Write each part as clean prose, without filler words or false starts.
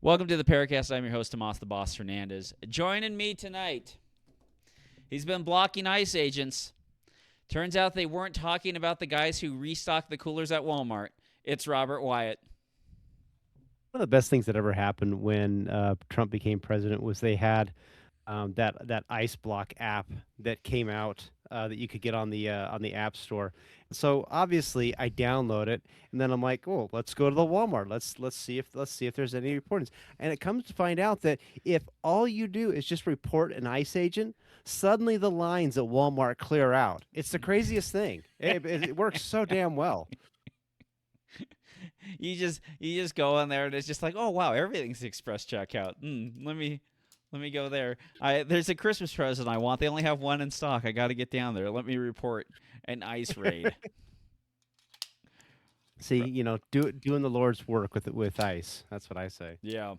Welcome to the PARAcast. I'm your host, Tomas the Boss Hernandez. Joining me tonight, he's been blocking ICE agents. Turns out they weren't talking about the guys who restocked the coolers at Walmart. It's Robert Wyatt. One of the best things that ever happened when Trump became president was they had that Ice Block app that came out that you could get on the App Store. So obviously, I download it, and then I'm like, "Oh, let's go to the Walmart. Let's see if there's any reportings." And it comes to find out that if all you do is just report an ICE agent, suddenly the lines at Walmart clear out. It's the craziest thing. It works so damn well. You just go in there and it's just like, oh wow, everything's express checkout. Let me go there. There's a Christmas present I want. They only have one in stock. I got to get down there. Let me report an ICE raid. See, doing the Lord's work with ice. That's what I say. Yeah.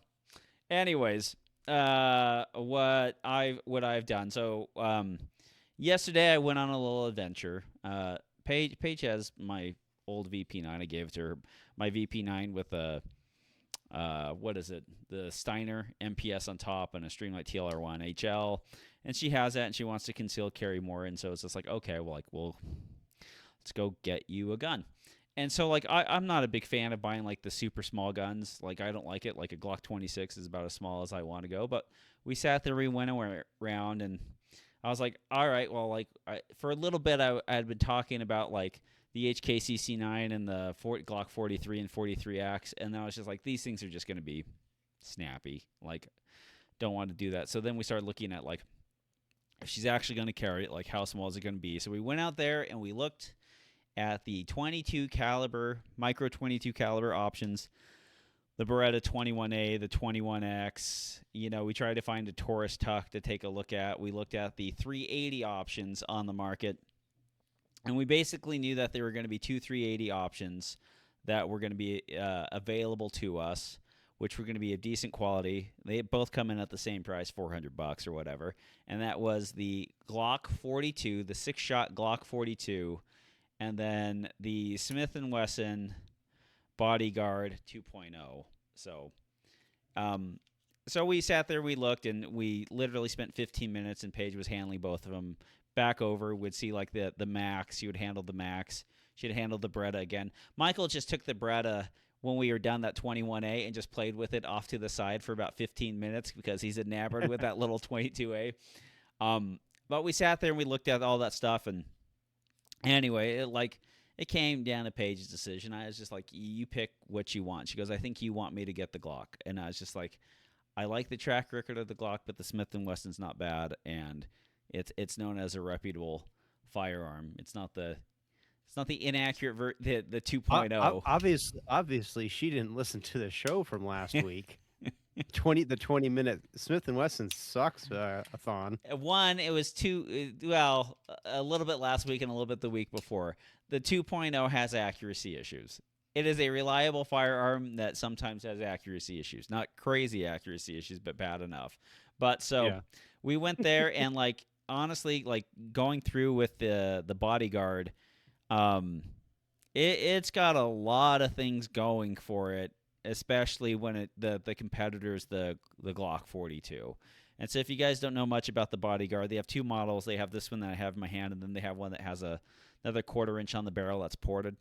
Anyways, what I've done. So yesterday I went on a little adventure. Paige has my old VP9. I gave it to her. My VP9 with a what is it? The Steiner MPS on top and a Streamlight TLR1 HL, and she has that, and she wants to conceal carry more. And so it's just like, okay, well, let's go get you a gun. And so like I'm not a big fan of buying like the super small guns. Like I don't like it. Like a Glock 26 is about as small as I want to go. But we sat there, we went around, and I was like, all right, well, like for a little bit I had been talking about like the HKCC9 and the Glock 43 and 43X, and then I was just like, these things are just going to be snappy. Like, don't want to do that. So then we started looking at like, if she's actually going to carry it, like how small is it going to be? So we went out there and we looked at the 22 caliber, micro 22 caliber options, the Beretta 21A, the 21X. We tried to find a Taurus Tuck to take a look at. We looked at the 380 options on the market. And we basically knew that there were going to be two 380 options that were going to be available to us, which were going to be of decent quality. They both come in at the same price, $400 or whatever. And that was the Glock 42, the 6-shot Glock 42, and then the Smith & Wesson Bodyguard 2.0. So we sat there, we looked, and we literally spent 15 minutes, and Paige was handling both of them. Back over, would see like the Max. She would handle the Max. She'd handle the Beretta again. Michael just took the Beretta when we were done that 21A and just played with it off to the side for about 15 minutes because he's enamored with that little 22A. But we sat there and we looked at all that stuff, and anyway, it came down to Paige's decision. I was just like, you pick what you want. She goes, I think you want me to get the Glock, and I was just like, I like the track record of the Glock, but the Smith & Wesson's not bad, and it's known as a reputable firearm. It's not the inaccurate the 2.0. Obviously, she didn't listen to the show from last week. 20-minute Smith & Wesson sucks a thon. One, it was a little bit last week and a little bit the week before. The 2.0 has accuracy issues. It is a reliable firearm that sometimes has accuracy issues. Not crazy accuracy issues, but bad enough. But so we went there and like honestly, like going through with the Bodyguard, it's got a lot of things going for it, especially when the competitor's the Glock 42. And so if you guys don't know much about the Bodyguard, they have two models. They have this one that I have in my hand, and then they have one that has another 1/4 inch on the barrel that's ported,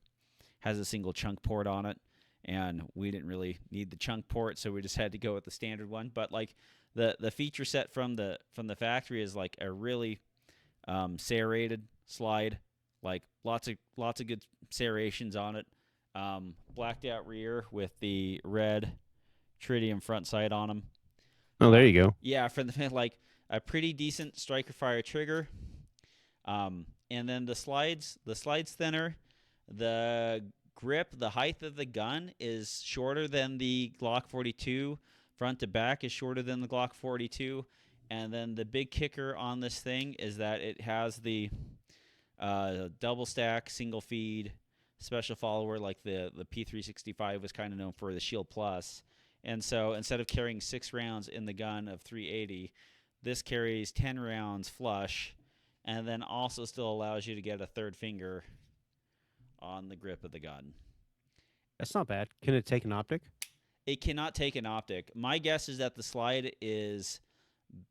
has a single chunk port on it, and we didn't really need the chunk port, so we just had to go with the standard one. But like the feature set from the factory is like a really serrated slide, like lots of good serrations on it. Blacked out rear with the red tritium front sight on them. Oh, there you go. Yeah, for the like a pretty decent striker fire trigger. And then the slides thinner. The grip, the height of the gun is shorter than the Glock 42. Front to back is shorter than the Glock 42. And then the big kicker on this thing is that it has the double stack, single feed, special follower like the P365 was kind of known for, the Shield Plus. And so instead of carrying 6 rounds in the gun of 380, this carries 10 rounds flush, and then also still allows you to get a third finger on the grip of the gun. That's not bad. Can it take an optic? it cannot take an optic. My guess is that the slide is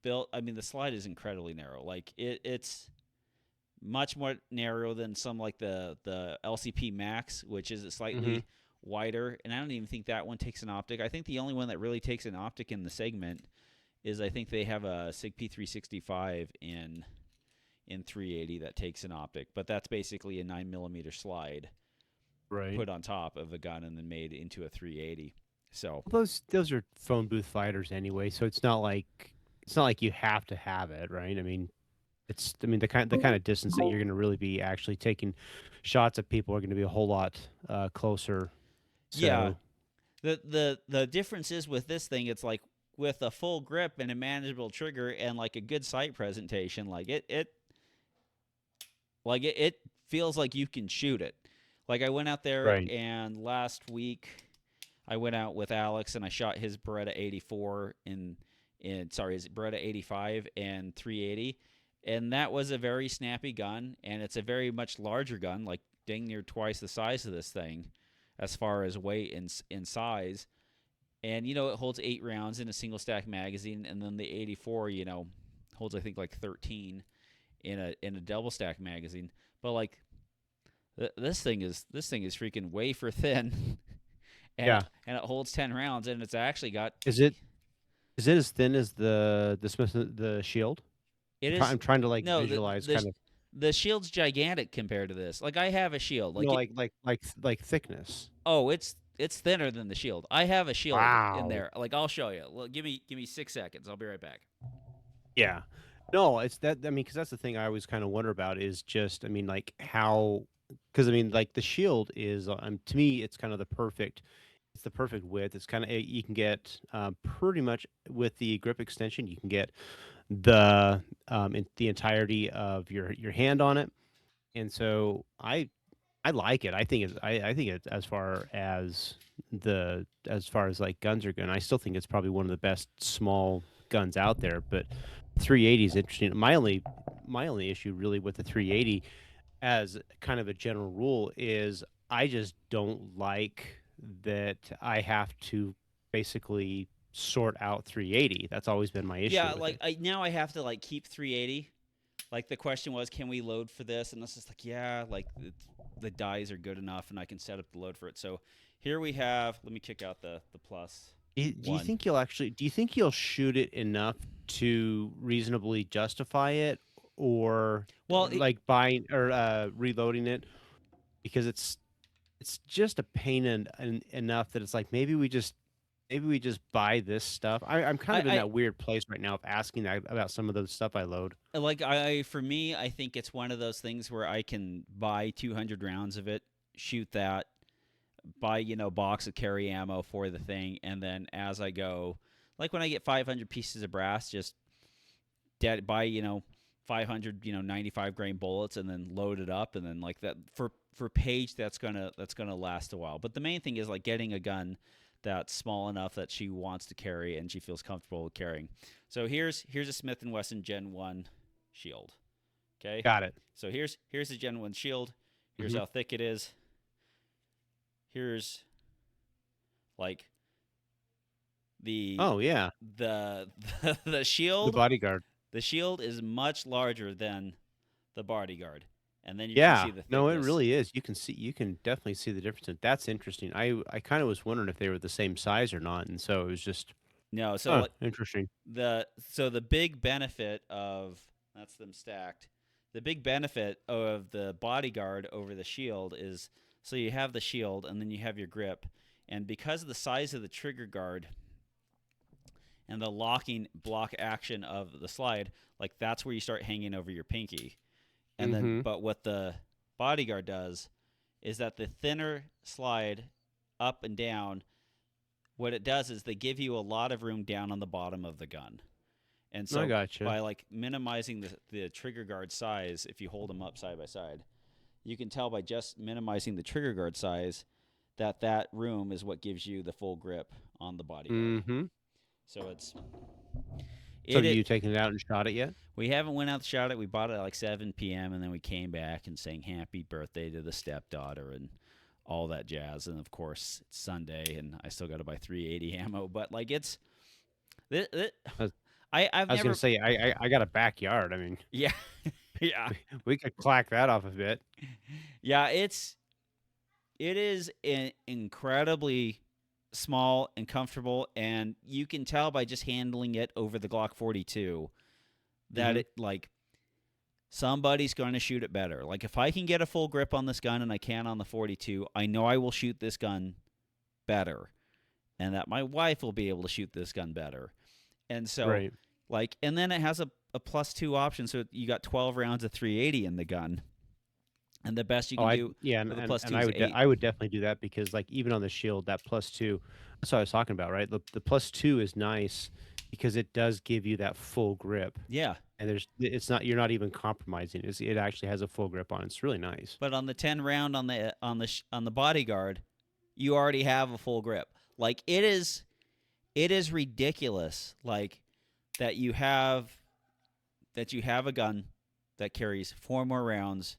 built. I mean, the slide is incredibly narrow. Like it's much more narrow than some like the LCP Max, which is Hmm. slightly wider. And I don't even think that one takes an optic. I think the only one that really takes an optic in the segment is I think they have a SIG P365 in 380 that takes an optic, but that's basically a 9 millimeter slide Right. put on top of a gun and then made into a 380. So Well, those are phone booth fighters anyway, so it's not like you have to have it, right? I mean, the kind of distance that you're going to really be actually taking shots at people are going to be a whole lot closer. yeah, So the difference is with this thing, it's like with a full grip and a manageable trigger and like a good sight presentation, it feels like you can shoot it. Like I went out there right. and last week I went out with Alex and I shot his Beretta 84 in sorry, his Beretta 85 and 380, and that was a very snappy gun, and it's a very much larger gun, like dang near twice the size of this thing, as far as weight and in size. And it holds 8 rounds in a single stack magazine, and then the 84, holds I think like 13 in a double stack magazine. But like this thing is freaking wafer thin, and Yeah. and it holds 10 rounds, and it's actually got Is it as thin as the Smith the Shield? it I'm is trying to like no visualize kind of the shield's gigantic compared to this. Like I have a shield, no like it. like thickness. Oh, it's thinner than the shield. I have a shield in Wow. there. Like I'll show you. Well, give me 6 seconds. I'll be right back. Yeah. No, it's that. I mean, because that's the thing I always kind of wonder about is just, I mean, like how, because I mean, like the shield is, to me, it's kind of it's the perfect width. It's kind of, you can get pretty much with the grip extension, you can get the entirety of your hand on it, and so I like it. I think it's as far as like guns are going, I still think it's probably one of the best small guns out there. But 380 is interesting. My only issue really with the 380 as kind of a general rule is I just don't like that I have to basically sort out 380. That's always been my issue Yeah, with like it. now I have to like keep 380. Like the question was, can we load for this? And this is like, yeah, like the dies are good enough, and I can set up the load for it. So here we have. Let me kick out the plus Do you one. think you'll shoot it enough to reasonably justify it, or Well, like buying or reloading it? Because it's just a pain enough that it's like maybe we just buy this stuff. I'm kind of in I that weird place right now of asking that about some of the stuff I load. like I for me, I think it's one of those things where I can buy 200 rounds of it, shoot that, buy box of carry ammo for the thing, and then as I go, like when I get 500 pieces of brass, just buy 500 95 grain bullets, and then load it up, and then like that for Paige, that's gonna last a while. But the main thing is like getting a gun that's small enough that she wants to carry and she feels comfortable with carrying. So here's a Smith and Wesson Gen 1 shield. Okay, Got it. so here's the Gen 1 shield. Here's Hmm. how thick it is. Here's like the Oh yeah, the the shield. bodyguard. The shield is much larger than the bodyguard, and then you can Yeah, see the no, it thickness. really is. You can definitely see the difference. That's interesting. I kind of was wondering if they were the same size or not, and so it was just, No, so huh, like interesting. the big benefit of that's them stacked. The big benefit of the bodyguard over the shield is so you have the shield and then you have your grip, and because of the size of the trigger guard and the locking block action of the slide, like that's where you start hanging over your pinky. And then, Mm-hmm. but what the bodyguard does is that the thinner slide up and down, what it does is they give you a lot of room down on the bottom of the gun. And I so gotcha. by like minimizing the trigger guard size, if you hold them up side by side, you can tell by just minimizing the trigger guard size that that room is what gives you the full grip on the bodyguard. Mm-hmm. So it's So have it you taken it out and shot it yet? we haven't went out and shot it. We bought it at like 7 p.m. and then we came back and sang happy birthday to the stepdaughter and all that jazz. And of course, it's Sunday, and I still got to buy 380 ammo. But like it, it, I was, I've I was gonna never, say I got a backyard. I mean, yeah, yeah, we could clack that off a bit. yeah. It is incredibly small and comfortable, and you can tell by just handling it over the Glock 42 that Hmm. it like somebody's going to shoot it better. Like if I can get a full grip on this gun and I can on the 42, I know I will shoot this gun better, and that my wife will be able to shoot this gun better. And so, Right. like, and then it has a +2 option, so you got 12 rounds of 380 in the gun, and the best you Oh, can I do yeah, with a and +2 is 8. I would definitely do that because like even on the shield, that +2, that's what I was talking about, right? The +2 is nice because it does give you that full grip, Yeah, and it's not you're not even compromising. It actually has a full grip on it. It's really nice. but on the 10 round on the Bodyguard, you already have a full grip. Like it is ridiculous. Like that you have a gun that carries 4 more rounds,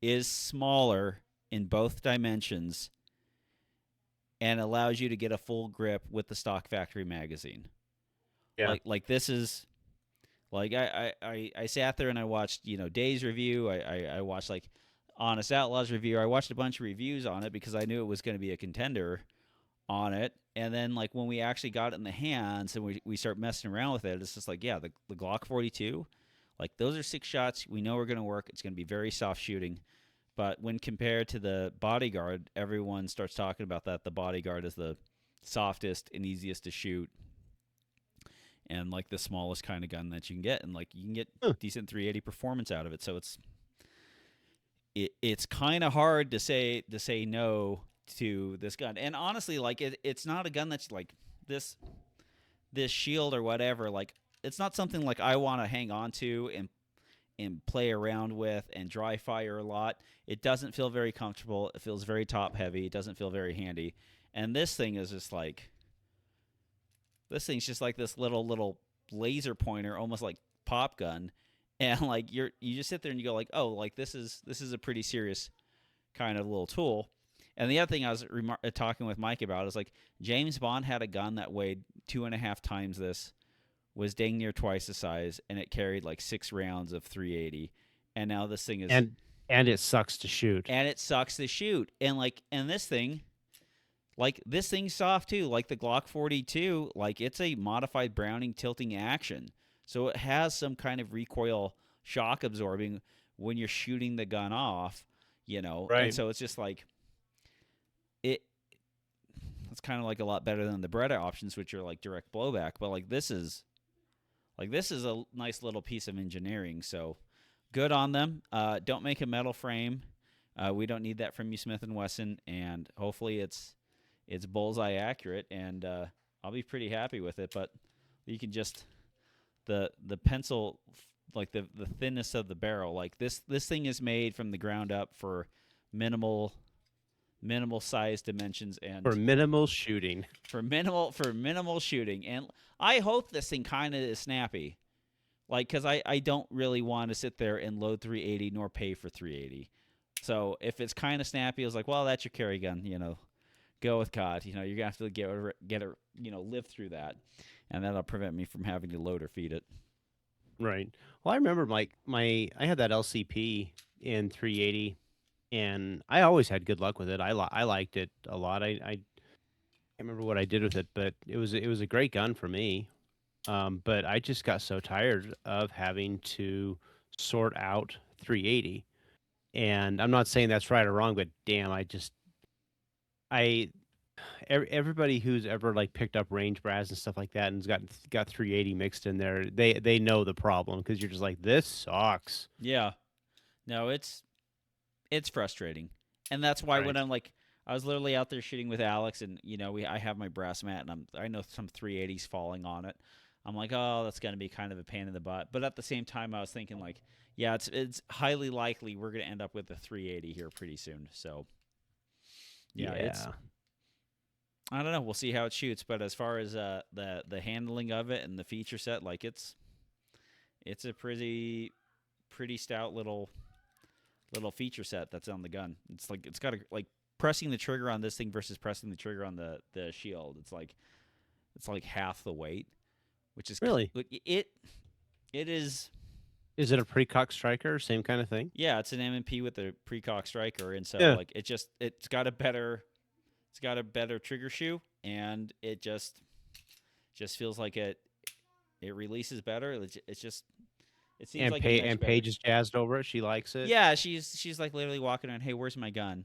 is smaller in both dimensions, and allows you to get a full grip with the stock factory magazine. Yeah. Like this is like I sat there and I watched Day's review. I watched like Honest Outlaws review. I watched a bunch of reviews on it because I knew it was going to be a contender on it. And then like when we actually got it in the hands and we start messing around with it, it's just like the Glock 42, like those are 6 shots. We know we're going to work. It's going to be very soft shooting. But when compared to the Bodyguard, everyone starts talking about that. The Bodyguard is the softest and easiest to shoot, and like the smallest kind of gun that you can get, and like you can get Huh. decent 380 performance out of it. So it's kind of hard to say no to this gun. And honestly, like it's not a gun that's like this shield or whatever. Like it's not something like I want to hang on to and play around with and dry fire a lot. It doesn't feel very comfortable. It feels very top heavy. It doesn't feel very handy. And this thing is just like this thing's just like this little laser pointer, almost like pop gun. And like you just sit there and you go like, oh, like this is a pretty serious kind of little tool. And the other thing I was talking with Mike about is like James Bond had a gun that weighed 2.5 times this, was dang near twice the size, and it carried like 6 rounds of 380. And now this thing is, And it sucks to shoot. and it sucks to shoot. And this thing, like this thing's soft too. Like the Glock 42, like it's a modified Browning tilting action, so it has some kind of recoil shock absorbing when you're shooting the gun off. And Right. so it's just like it. It's kind of like a lot better than the Beretta options, which are like direct blowback. But like this is a nice little piece of engineering. So good on them. Don't make a metal frame. We don't need that from you, Smith and Wesson. And hopefully it's bullseye accurate. And I'll be pretty happy with it. But you can just the pencil, like the thinness of the barrel. Like this thing is made from the ground up for minimal size dimensions and For minimal shooting. for minimal shooting. And I hope this thing kind of is snappy, like because I don't really want to sit there and load 380 nor pay for 380. So if it's kind of snappy, I was like, well, that's your carry gun, go with COD. You're gonna have to get it, live through that, and that'll prevent me from having to load or feed it. Right. Well, I remember I had that LCP in 380, and I always had good luck with it. I liked it a lot. I can't remember what I did with it, but it was a great gun for me. But I just got so tired of having to sort out 380. And I'm not saying that's right or wrong, but damn, I everybody who's ever like picked up range brass and stuff like that and's got 380 mixed in there, they know the problem because you're just like, this sucks. Yeah, no, it's frustrating, and that's why when Right. I'm like, I was literally out there shooting with Alex, and I have my brass mat, and I know some 380s falling on it. I'm like, oh, that's gonna be kind of a pain in the butt. But at the same time, I was thinking like, yeah, it's highly likely we're gonna end up with a 380 here pretty soon. So yeah, it's Yeah. I don't know. We'll see how it shoots. But as far as the handling of it and the feature set, like it's a pretty stout little feature set that's on the gun. It's like it's got a like pressing the trigger on this thing versus pressing the trigger on the shield. It's like half the weight, which is Really? it is. Is it a precock striker? Same kind of thing? Yeah, it's an M&P with a precock striker, and so Yeah. like it's got a better trigger shoe, and it just feels like it releases better. It seems like it meshed And better. Paige is jazzed over it. She likes it. Yeah, she's like literally walking around. Hey, where's my gun?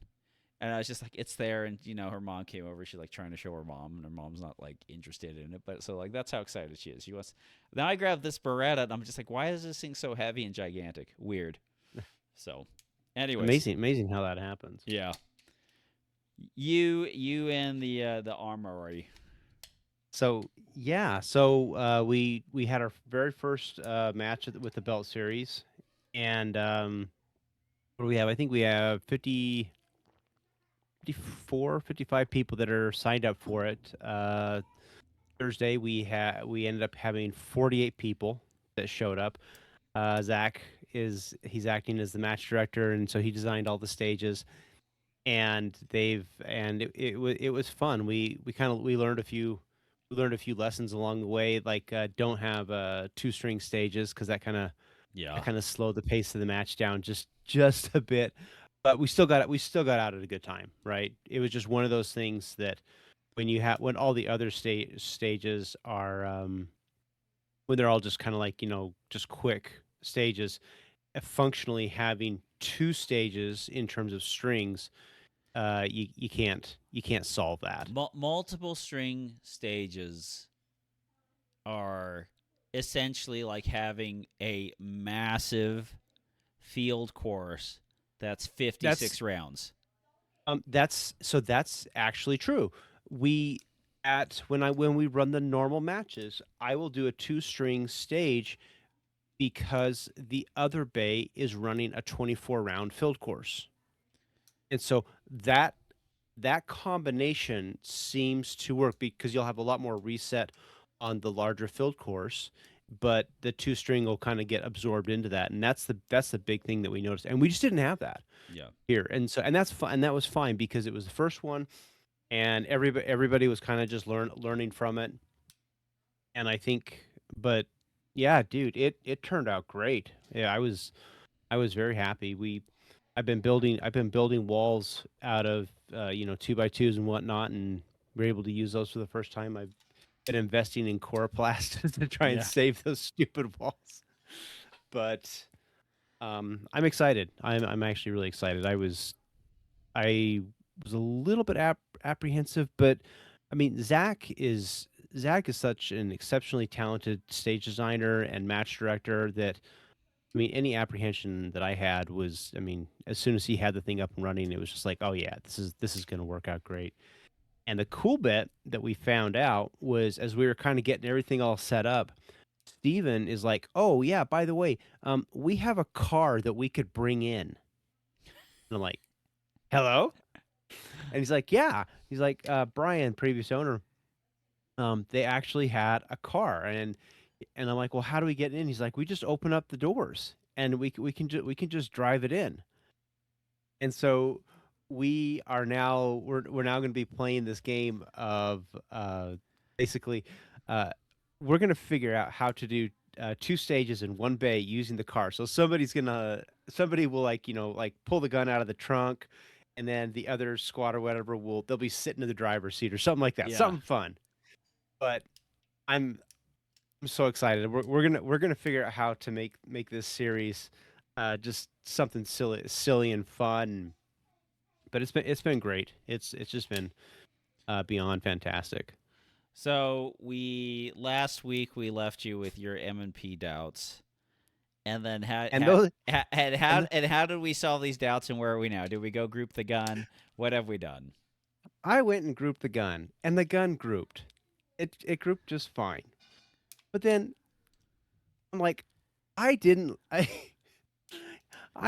And I was just like, it's there. And her mom came over. She's like trying to show her mom, and her mom's not like interested in it. But so like that's how excited she is. She wants. Now I grabbed this Beretta, and I'm just like, why is this thing so heavy and gigantic? Weird. So, anyways, Amazing how that happens. yeah. You and the Armory. So yeah, so we had our very first match with the belt series, and what do we have? I think we have 54, 55 people that are signed up for it. Thursday we ended up having 48 people that showed up. Zach he's acting as the match director, and so he designed all the stages. And it was fun. We learned a few lessons along the way, like don't have 2-string stages because Yeah. that kind of slowed the pace of the match down just a bit. But we still got out at a good time, right? It was just one of those things that when all the other stages are when they're all just kind of like just quick stages, functionally having 2 stages in terms of strings, you can't solve that. Multiple string stages are essentially like having a massive field course that's 56 rounds. That's actually true. When we run the normal matches, I will do a 2-string stage because the other bay is running a 24-round field course. And so that combination seems to work because you'll have a lot more reset on the larger field course, but the 2-string will kind of get absorbed into that, and that's the big thing that we noticed, and we just didn't have that here, and that's fine, and that was fine because it was the first one, and everybody was kind of just learning from it, and I think, but yeah, dude, it turned out great. Yeah, I was very happy. I've been building walls out of 2x2s and whatnot, and we're able to use those for the first time. I've been investing in Coroplast to try and save those stupid walls. But I'm excited. I'm actually really excited. I was a little bit apprehensive, but I mean Zach is such an exceptionally talented stage designer and match director that, I mean, any apprehension that I had was, I mean, as soon as he had the thing up and running, it was just like, oh yeah, this is going to work out great. And the cool bit that we found out was as we were kind of getting everything all set up, Steven is like, oh yeah, by the way, we have a car that we could bring in. And I'm like, hello? And he's like, yeah. He's like, Brian, previous owner, they actually had a car, and I'm like, well, how do we get in? He's like, we just open up the doors and we can just drive it in. And so we're now going to be playing this game of basically we're going to figure out how to do 2 stages in 1 bay using the car. So somebody will like pull the gun out of the trunk, and then the other squad or whatever they'll be sitting in the driver's seat or something like that. Yeah. Something fun. But I'm so excited. We're gonna figure out how to make this series just something silly and fun. But it's been great. It's just been beyond fantastic. So last week we left you with your M&P doubts, and then how did we solve these doubts, and where are we now? Did we go group the gun? What have we done? I went and grouped the gun, and the gun grouped. It grouped just fine. But then I'm like, I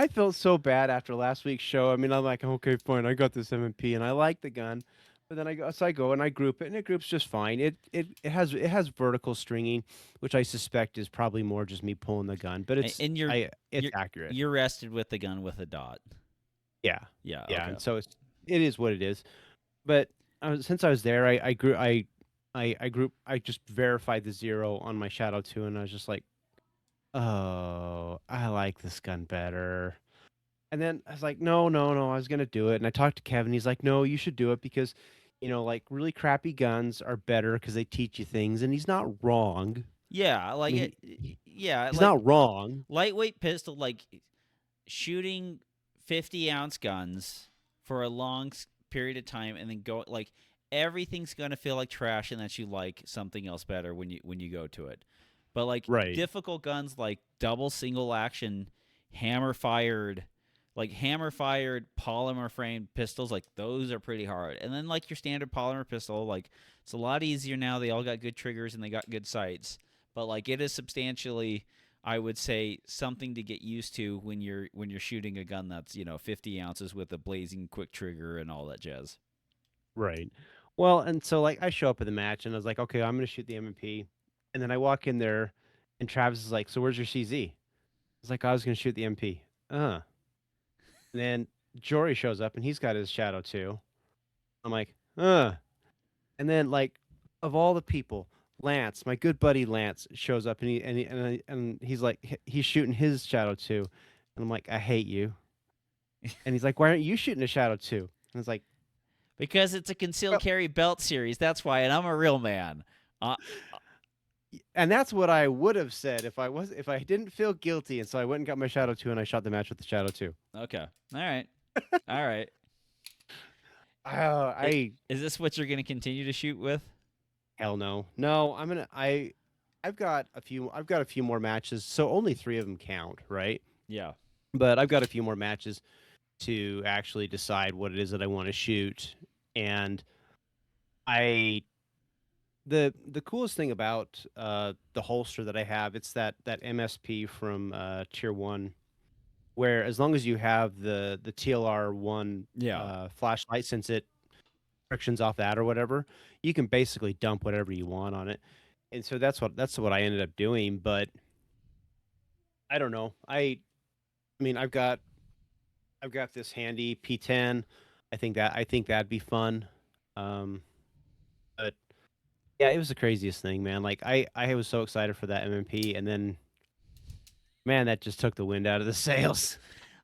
felt so bad after last week's show. I mean, I'm like, okay, fine, I got this M&P, and I like the gun. But then I go and I group it, and it groups just fine. It has vertical stringing, which I suspect is probably more just me pulling the gun. But it's accurate. You're rested with the gun with a dot. Yeah. Okay. And so it is what it is. But since I was there, I grew I just verified the zero on my Shadow 2, and I was just like, oh, I like this gun better. And then I was like, no, no, no, I was gonna do it. And I talked to Kevin. He's like, no, you should do it because, like really crappy guns are better because they teach you things. And he's not wrong. Yeah, I like mean, it. Yeah, he's like not wrong. lightweight pistol, like shooting 50-ounce guns for a long period of time, and then go like everything's gonna feel like trash, and that you like something else better when you go to it. But like Right. difficult guns, like double single action, hammer fired, like hammer fired polymer framed pistols, like those are pretty hard. And then like your standard polymer pistol, like it's a lot easier now. They all got good triggers and they got good sights. But like it is substantially, I would say, something to get used to when you're shooting a gun that's 50 ounces with a blazing quick trigger and all that jazz. Right. Well, and so like I show up at the match and I was like, okay, I'm gonna shoot the M&P. And then I walk in there and Travis is like, so where's your CZ? I was like, I was gonna shoot the MP. And then Jory shows up and he's got his Shadow too. I'm like, And then like of all the people, Lance, my good buddy Lance, shows up and and he's like he's shooting his Shadow too. And I'm like, I hate you. And he's like, why aren't you shooting a Shadow too? And it's like, Because it's a concealed well, carry belt series. That's why, and I'm a real man. Uh, and that's what I would have said if I didn't feel guilty, and so I went and got my Shadow 2 and I shot the match with the Shadow 2. okay. All right. All right. It, I is this what you're going to continue to shoot with? hell no. No, I've got a few more matches, so only 3 of them count, right? Yeah. But I've got a few more matches to actually decide what it is that I want to shoot. And I the coolest thing about the holster that I have, it's that MSP from Tier 1, where as long as you have the TLR1 Yeah. flashlight, since it frictions off that or whatever, you can basically dump whatever you want on it. And so that's what I ended up doing. But I don't know. I mean, I've got this handy P10. I think that'd be fun. Um, but yeah, it was the craziest thing, man. Like I was so excited for that MMP, and then man, that just took the wind out of the sails.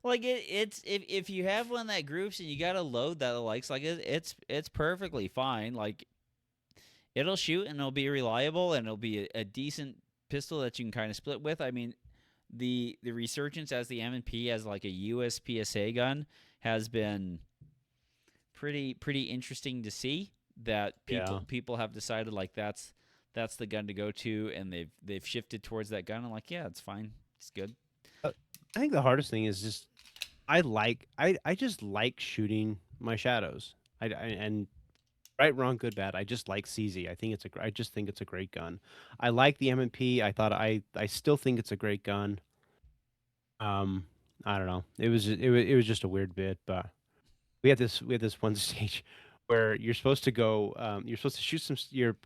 Like it's if you have one that groups and you got a load that likes like it's perfectly fine. Like it'll shoot and it'll be reliable and it'll be a decent pistol that you can kind of split with. I mean, the resurgence as the M&P as like a USPSA gun has been pretty interesting to see. That Yeah. people have decided like that's the gun to go to, and they've shifted towards that gun. I'm like, yeah, it's fine, it's good. I think the hardest thing is just I just like shooting my shadows. And right, wrong, good, bad. I just like CZ. I just think it's a great gun. I like the M&P. I still think it's a great gun. Um, I don't know. It was just a weird bit, but we had this one stage where you're supposed to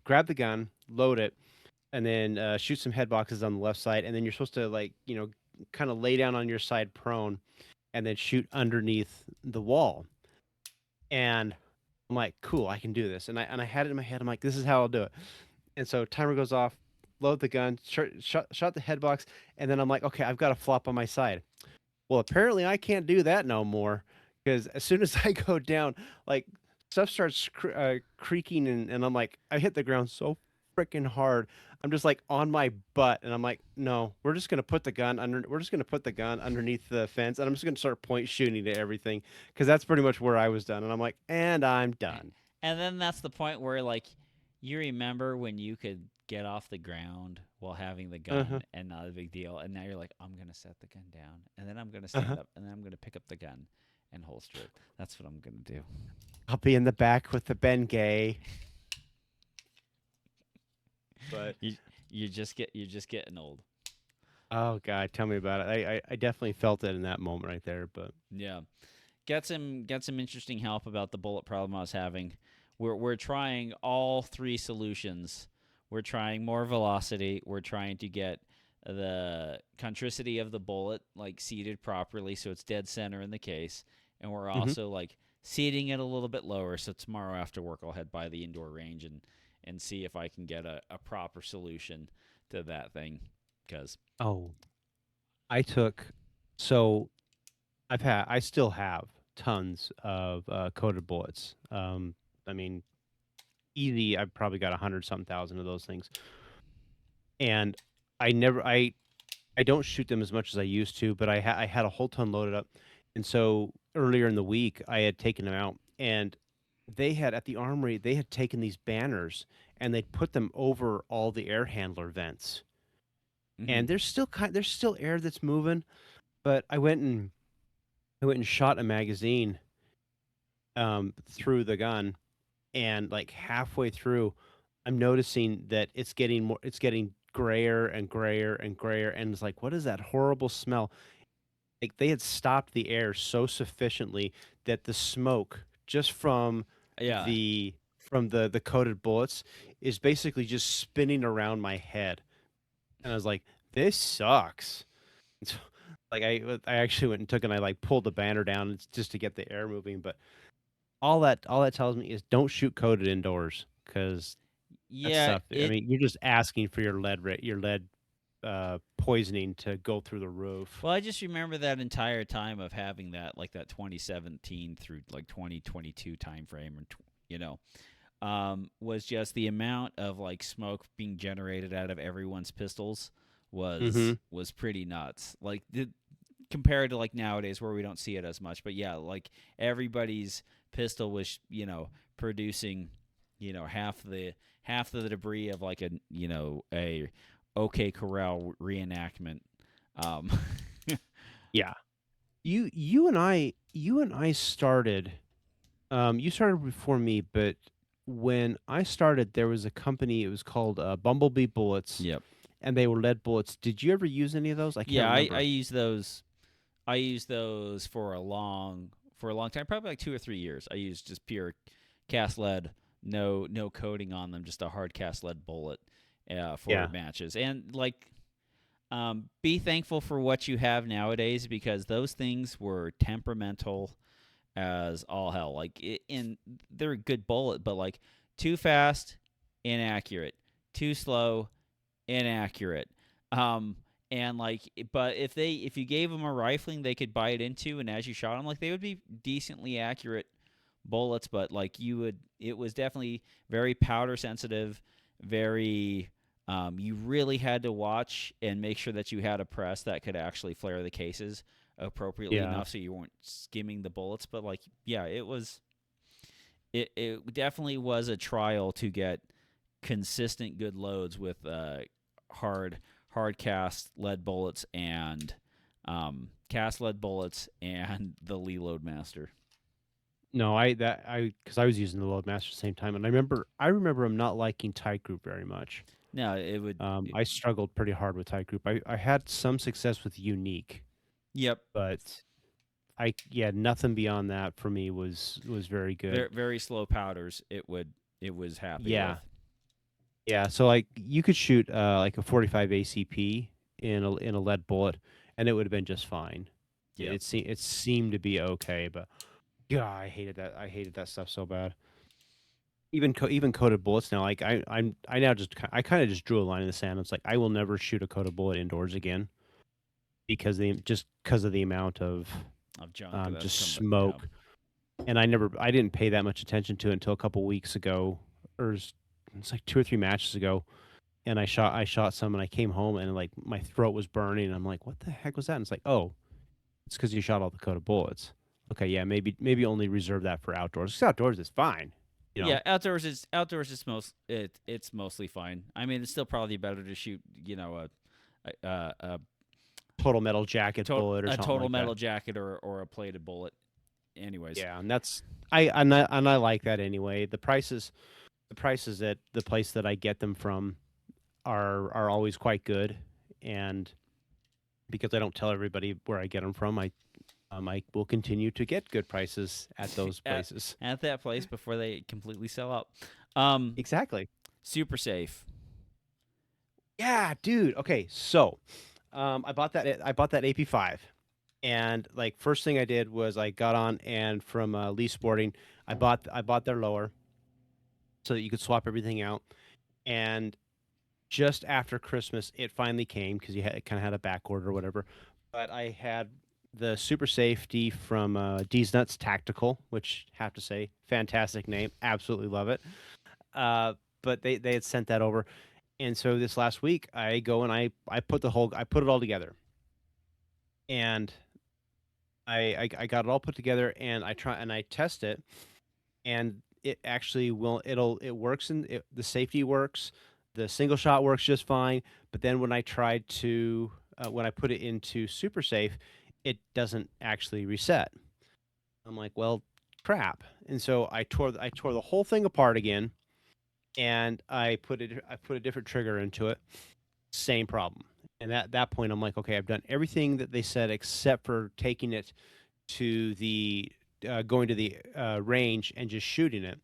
grab the gun, load it, and then shoot some head boxes on the left side, and then you're supposed to like kind of lay down on your side prone, and then shoot underneath the wall. And I'm like, cool, I can do this. And I had it in my head. I'm like, this is how I'll do it. And so timer goes off, load the gun, shot the head box, and then I'm like, okay, I've got to flop on my side. Well, apparently I can't do that no more because as soon as I go down, like stuff starts creaking, and I'm like, I hit the ground so freaking hard. I'm just like on my butt, and I'm like, no, we're just gonna put the gun underneath the fence, and I'm just gonna start point shooting to everything because that's pretty much where I was done. And I'm like, and I'm done. And then that's the point where like you remember when you could get off the ground while having the Uh-huh. gun and not a big deal, and now you're like, I'm gonna set the gun down, and then I'm gonna Uh-huh. stand up, and then I'm gonna pick up the gun and holster it. That's what I'm gonna do. I'll be in the back with the Bengay. But You you're just getting old. oh god, tell me about it. I definitely felt it in that moment right there. But Yeah. Got some interesting help about the bullet problem I was having. We're trying all three solutions. We're trying more velocity. We're trying to get the contricity of the bullet like seated properly so it's dead center in the case, and we're hmm also like seating it a little bit lower. So tomorrow after work, I'll head by the indoor range and see if I can get a proper solution to that thing. Because Oh, I took so I still have tons of coated bullets. I mean, easy. I've probably got 100 something thousand of those things, and I never I don't shoot them as much as I used to, but I had a whole ton loaded up, and so earlier in the week I had taken them out, and they had at the armory they had taken these banners and they'd put them over all the air handler vents, mm-hmm. and there's still air that's moving, but I went and shot a magazine through the gun, and like halfway through, I'm noticing that it's getting grayer and grayer and grayer, and it's like, what is that horrible smell? Like they had stopped the air so sufficiently that the smoke just Yeah, the coated bullets is basically just spinning around my head, and I was like, this sucks. So, like I actually went and took and I like pulled the banner down just to get the air moving, but all that tells me is don't shoot coated indoors because that yeah. stuff. I It mean, you're just asking for your lead poisoning to go through the roof. Well, I just remember that entire time of having that, like that 2017 through like 2022 time frame, and was just the amount of like smoke being generated out of everyone's pistols Hmm. was pretty nuts. Like compared to like nowadays where we don't see it as much, but yeah, like everybody's pistol was producing half the debris of like a OK Corral reenactment. Um, Yeah, you and I started. You started before me, but when I started, there was a company. It was called Bumblebee Bullets, yep. and they were lead bullets. Did you ever use any of those? I can't Yeah, I remember. use those. I used those for a long time, probably like 2 or 3 years. I used just pure cast lead, no coating on them, just a hard cast lead bullet for Yeah, matches. And like, be thankful for what you have nowadays because those things were temperamental as all hell. Like, they're a good bullet, but like too fast, inaccurate. Too slow, inaccurate. Um, and like, but if you gave them a rifling, they could bite into, and as you shot them, like they would be decently accurate bullets. But like it was definitely very powder sensitive, very. You really had to watch and make sure that you had a press that could actually flare the cases appropriately yeah. enough so you weren't skimming the bullets. But like, yeah, it definitely was a trial to get consistent good loads with hard hard cast lead bullets and the Lee Loadmaster. No, I because I was using the Loadmaster at the same time, and I remember him not liking Tight Group very much. No, it would. I struggled pretty hard with Tight Group. I had some success with Unique, Yep. but yeah, nothing beyond that for me was very good. Very very slow powders. It was happy with. Yeah, yeah. So like you could shoot like a 45 ACP in a lead bullet, and it would have been just fine. Yep. It seemed to be okay, but yeah, I hated that stuff so bad. Even coated bullets now, like I now I kind of just drew a line in the sand. It's like I will never shoot a coated bullet indoors again because of the amount of Of junk that's just come. Yeah. smoke. And I didn't pay that much attention to it until a couple weeks ago, or it's like 2 or 3 matches ago. And I shot some, and I came home, and like my throat was burning. And I'm like, what the heck was that? And it's like, oh, it's because you shot all the coated bullets. Okay, yeah, maybe only reserve that for outdoors. 'Cause outdoors is fine, you Yeah, know. outdoors is it's mostly fine. I mean, it's still probably better to shoot, a Total metal jacket bullet or something total like that. metal jacket or a plated bullet. Anyways, Yeah, and that's and I like that anyway. The prices at the place that I get them from are always quite good, and because I don't tell everybody where I get them from, I will continue to get good prices at those at places. at that place before they completely sell out. Exactly. Super safe. Yeah, dude. Okay, so I bought that AP5, And like first thing I did was I got on and from Lee Sporting, I bought their lower so that you could swap everything out. And just after Christmas, it finally came because it kind of had a back order or whatever. But I had the Super Safety from D's Nuts Tactical, which have to say, fantastic name, absolutely love it. Uh, but they had sent that over, and so this last week I go and I put I put it all together, and I got it all put together, and I try and I test it, and it actually will it works the safety works, the single shot works just fine. But then when I tried to when I put it into super safe, it doesn't actually reset. I'm like, well, crap. And so I tore the whole thing apart again, and I put a different trigger into it. Same problem. And at that point, I'm like, okay, I've done everything that they said except for taking it to the going to the range and just shooting it.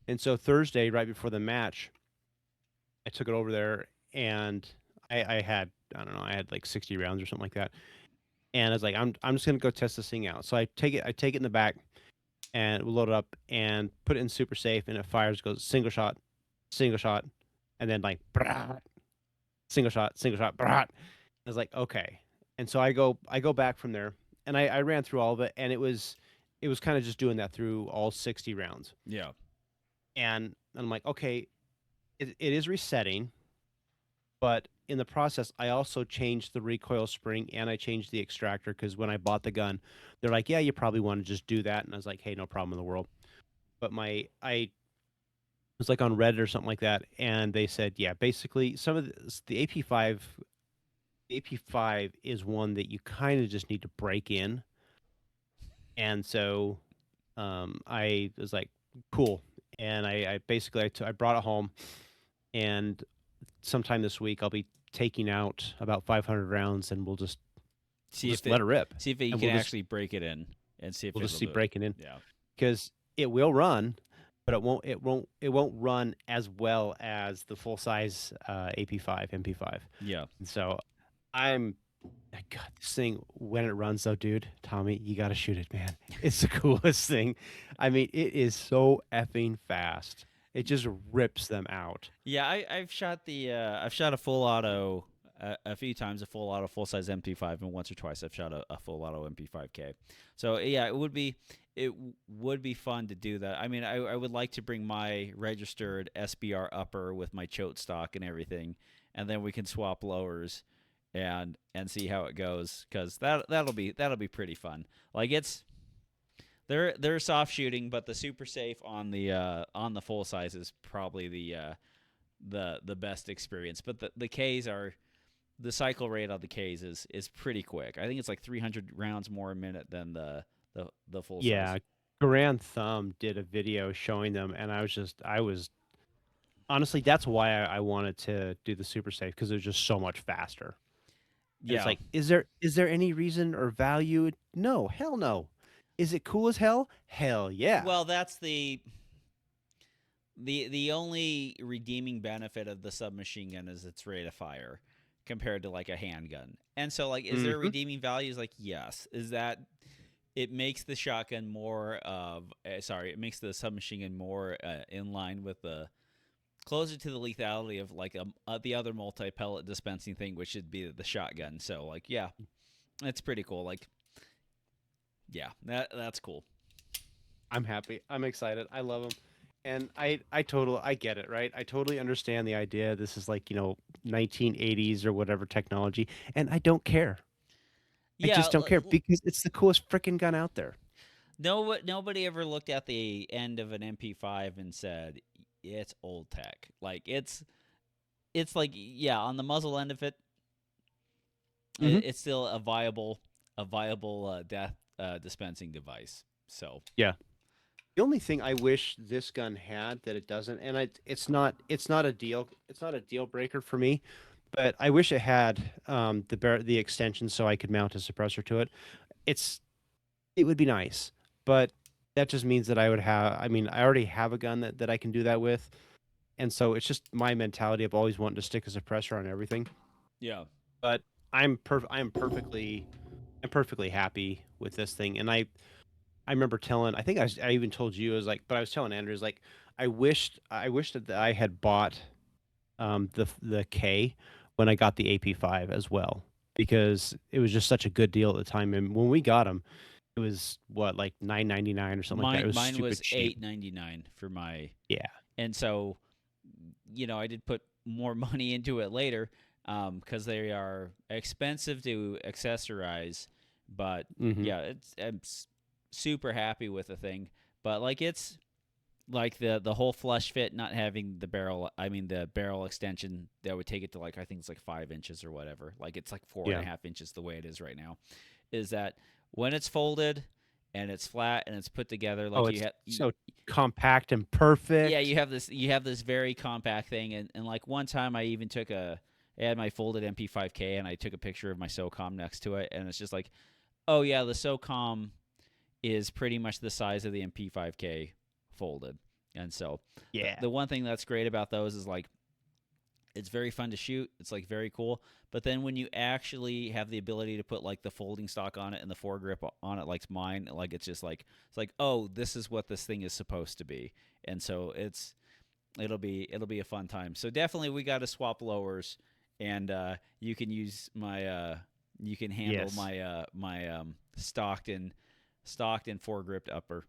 And so Thursday, right before the match, I took it over there, and I had I don't know, I had like 60 rounds or something like that. And I was like, I'm just gonna go test this thing out. So I take it in the back and we'll load it up and put it in super safe, and it fires, goes single shot, and then like brah, single shot, brah. I was like, okay. And so I go back from there, and I ran through all of it, and it was kind of just doing that through all 60 rounds. Yeah. And I'm like, okay, it is resetting, but in the process, I also changed the recoil spring and I changed the extractor because when I bought the gun, they're like, yeah, you probably want to just do that. And I was like, hey, no problem in the world. But I was like on Reddit or something like that, and they said, yeah, basically some of the AP5 is one that you kind of just need to break in. And so I was like, cool. And I basically I brought it home, and sometime this week I'll be taking out about 500 rounds, and See we'll just if let it it rip, see if you and can actually break it in and see if we'll just it'll see do it. breaking in Yeah. because it will run, but it won't run as well as the full size AP5 MP5. Yeah. And so I'm God, this thing when it runs though, dude, Tommy, you got to shoot it, man. It's the coolest thing. I mean, it is so effing fast. It just rips them out. Yeah, I've shot I've shot a full auto a few times, a full auto full size MP5, and once or twice I've shot a full auto MP5K. So yeah, would be fun to do that. I mean, I would like to bring my registered SBR upper with my chote stock and everything, and then we can swap lowers and see how it goes, because that'll be pretty fun. Like they're soft shooting, but the super safe on the full size is probably the best experience. But the Ks are the cycle rate on the Ks is pretty quick. I think it's like 300 rounds more a minute than the full size. Yeah, Grand Thumb did a video showing them, and I was honestly that's why I wanted to do the super safe because it was just so much faster. And it's Yeah. like, is there any reason or value? No, hell no. Is it cool as hell? Hell yeah. Well, that's the only redeeming benefit of the submachine gun is its rate of fire compared to like a handgun. And so like, is there Hmm. redeeming values? Like, yes. Is that it makes the shotgun more of it makes the submachine gun more in line with the closer to the lethality of like the other multi pellet dispensing thing, which should be the shotgun. So like, yeah, it's pretty cool. Like, yeah, that's cool. I'm happy. I'm excited. I love them. And I get it, right? I totally understand the idea. This is like, 1980s or whatever technology, and I don't care. I Yeah, just don't care because it's the coolest freaking gun out there. nobody ever looked at the end of an MP5 and said it's old tech. Like it's like, yeah, on the muzzle end of it, Hmm. it's still a viable death dispensing device. So Yeah. The only thing I wish this gun had that it doesn't, and it's not a deal breaker for me, but I wish it had the extension so I could mount a suppressor to it. It's it would be nice, but that just means that I would have. I mean, I already have a gun that I can do that with, and so it's just my mentality of always wanting to stick a suppressor on everything. yeah, But I'm perfectly I'm perfectly happy with this thing, and I remember telling I think I even told you, I was like but I was telling Andrew, like, I wished that I had bought, the K when I got the AP5 as well, because it was just such a good deal at the time, and when we got them, it was, what, like, 9.99 or something like that, Mine it was mine stupid was cheap. $8.99 for my, Yeah. and so I did put more money into it later because they are expensive to accessorize. But Mhm. yeah, super happy with the thing. But like it's like the whole flush fit, not having the barrel. I mean the barrel extension that would take it to like I think it's like 5 inches or whatever. Like it's like four and a Yeah. half inches the way it is right now. Is that when it's folded and it's flat and it's put together Oh, like you it's have so compact and yeah, perfect. you have this very compact thing, and like one time I even took I had my folded MP5K and I took a picture of my SOCOM next to it, and it's just like, oh yeah, the SOCOM is pretty much the size of the MP5K folded, and so Yeah. the one thing that's great about those is like it's very fun to shoot. It's like very cool. But then when you actually have the ability to put like the folding stock on it and the foregrip on it, like mine, like it's just like it's like, oh, this is what this thing is supposed to be. And so it'll be a fun time. So definitely we got to swap lowers, and you can use my you can handle Yes. my stocked and foregripped upper.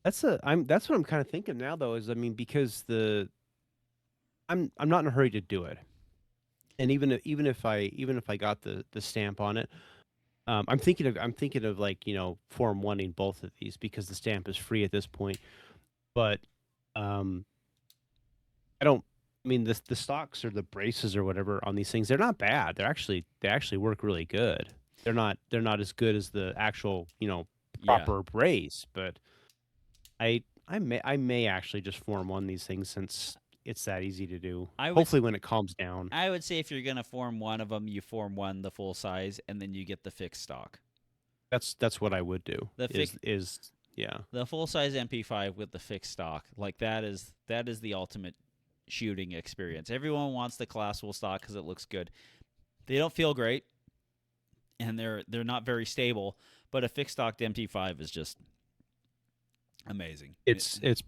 That's what I'm kinda thinking now, though, is, I mean, because I'm not in a hurry to do it, and even if I got the stamp on it, I'm thinking of, like, Form 1ing both of these because the stamp is free at this point, but, um, I don't I mean, the stocks or the braces or whatever on these things, they're not bad. They actually work really good. They're not as good as the actual, Yeah, proper brace, but I may actually just Form 1 these things since it's that easy to do. I would Hopefully when it calms down. I would say if you're gonna form one of them, you form one the full size, and then you get the fixed stock. That's what I would do, The fix is yeah. the full size MP5 with the fixed stock, like that is the ultimate shooting experience. Everyone wants the collapsible stock because it looks good. They don't feel great, and they're not very stable. But a fixed stock MP5 is just amazing. It is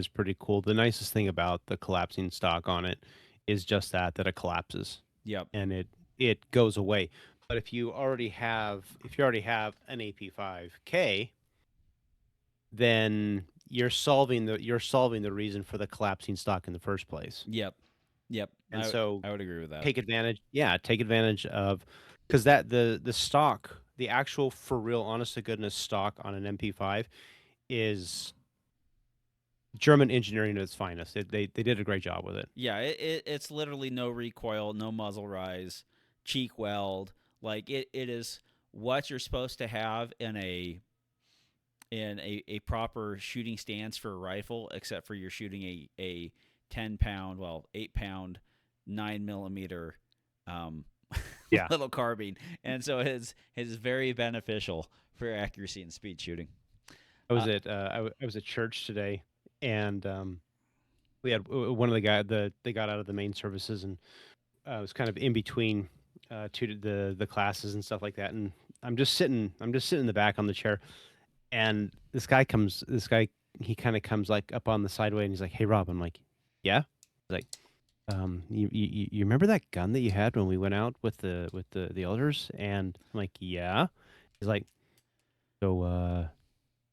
pretty cool. The nicest thing about the collapsing stock on it is just that it collapses Yep. and it goes away. But if you already have an AP5K, then you're solving the reason for the collapsing stock in the first place. Yep. Yep. And so I would agree with that. take advantage of because the stock, the actual for real honest to goodness stock on an MP5 is German engineering at its finest. They did a great job with it. Yeah, it's literally no recoil, no muzzle rise, cheek weld. Like it is what you're supposed to have in a proper shooting stance for a rifle, except for you're shooting a 10 pound, well, 8 pound, 9 millimeter um, Yeah. little carbine, and so it's very beneficial for accuracy and speed shooting. Uh, I was at church today, and we had one of they got out of the main services, and was kind of in between the classes and stuff like that. And I'm just sitting in the back on the chair, and this guy he kind of comes like up on the sideway, and he's like, "Hey, Rob." I'm like, "Yeah." He's like, you remember that gun that you had when we went out with the elders?" And I'm like, "Yeah." He's like, "So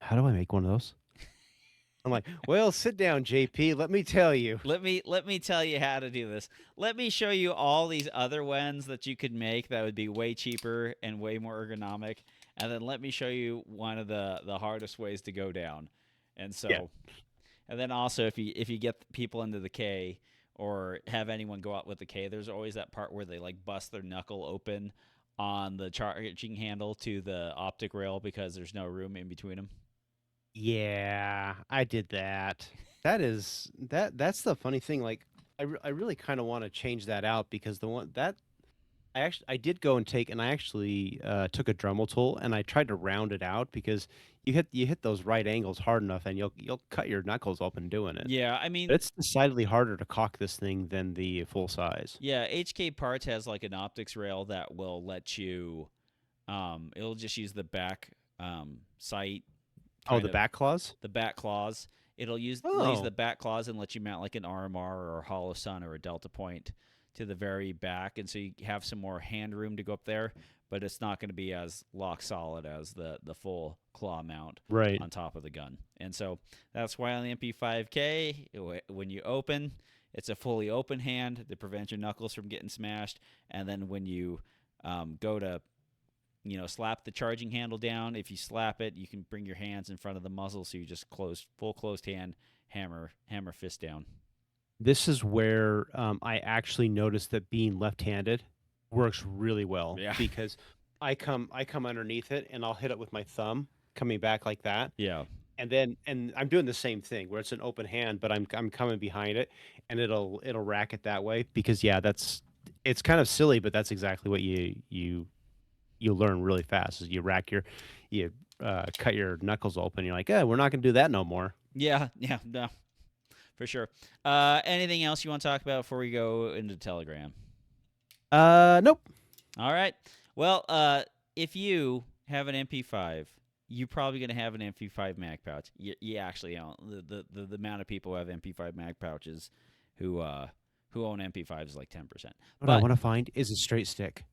how do I make one of those?" I'm like, "Well, sit down, JP. Let me tell you." let me tell you how to do this. Let me show you all these other ones that you could make that would be way cheaper and way more ergonomic, and then let me show you one of the hardest ways to go down. And Yeah. so, and then also if you get people into the K or have anyone go out with the K, there's always that part where they like bust their knuckle open on the charging handle to the optic rail because there's no room in between them. Yeah, I did that. That's the funny thing. Like, I really kind of want to change that out because the one that I did go and I actually took a Dremel tool and I tried to round it out because you hit those right angles hard enough and you'll cut your knuckles open doing it. Yeah, I But mean, it's decidedly harder to cock this thing than the full size. yeah, HK Parts has like an optics rail that will let you It'll just use the back sight, Oh, kind the of back claws. the back claws. It'll use the Oh, back claws and let you mount like an RMR or a Hollow Sun or a Delta Point to the very back, and so you have some more hand room to go up there. But it's not going to be as lock solid as the full claw mount right. on top of the gun. And so that's why on the MP5K, when you open, it's a fully open hand to prevent your knuckles from getting smashed. And then when you go to slap the charging handle down, if you slap it, you can bring your hands in front of the muzzle, so you just full closed hand, hammer fist down. This is where I actually noticed that being left-handed works really well Yeah. because I come underneath it and I'll hit it with my thumb coming back like that. Yeah. And I'm doing the same thing where it's an open hand, but I'm coming behind it and it'll rack it that way because yeah, it's kind of silly, but that's exactly what you learn really fast is you cut your knuckles open. You're like, yeah, we're not gonna do that no more. Yeah. Yeah. No, for sure. Anything else you want to talk about before we go into Telegram? Nope. All right. Well, if you have an MP5, you're probably going to have an MP5 mag pouch. You actually own the amount of people who have MP5 mag pouches who own MP5s is like 10%. What I But want to find is a straight stick.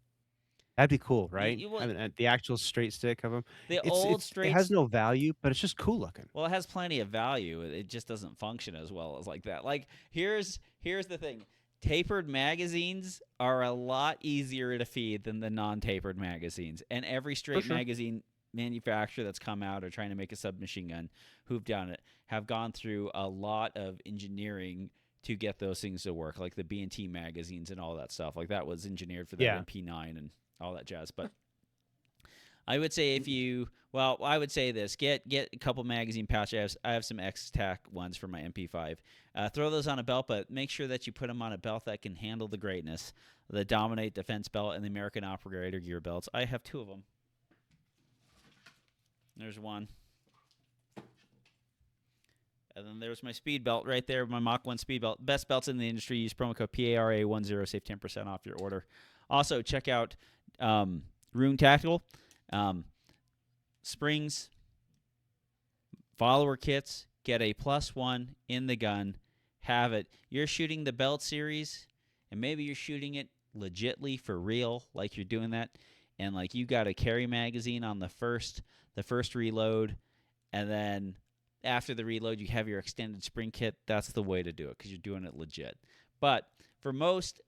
That'd be cool, right? well, I mean, the actual straight stick of them. the It's old it has straights, no value, but it's just cool looking. well, it has plenty of value. It just doesn't function as well as like that. Like here's the thing. Tapered magazines are a lot easier to feed than the non-tapered magazines. And every For straight sure. magazine manufacturer that's come out or trying to make a submachine gun who've done it have gone through a lot of engineering to get those things to work, like the B&T magazines and all that stuff. Like that was engineered for that Yeah. MP9 and all that jazz. But I would say I would say this: get a couple magazine pouches. I have some X-Tac ones for my MP5. Throw those on a belt, but make sure that you put them on a belt that can handle the greatness. The Dominate Defense belt and the American Operator Gear belts. I have two of them. There's one. And then there's my speed belt right there, my Mach 1 speed belt. Best belts in the industry. Use promo code PARA10, save 10% off your order. Also, check out Rune Tactical. Springs, follower kits, get a +1 in the gun, have it. You're shooting the belt series, and maybe you're shooting it legitly for real, like you're doing that, and like you got a carry magazine on the first reload, and then after the reload you have your extended spring kit. That's the way to do it because you're doing it legit. But for most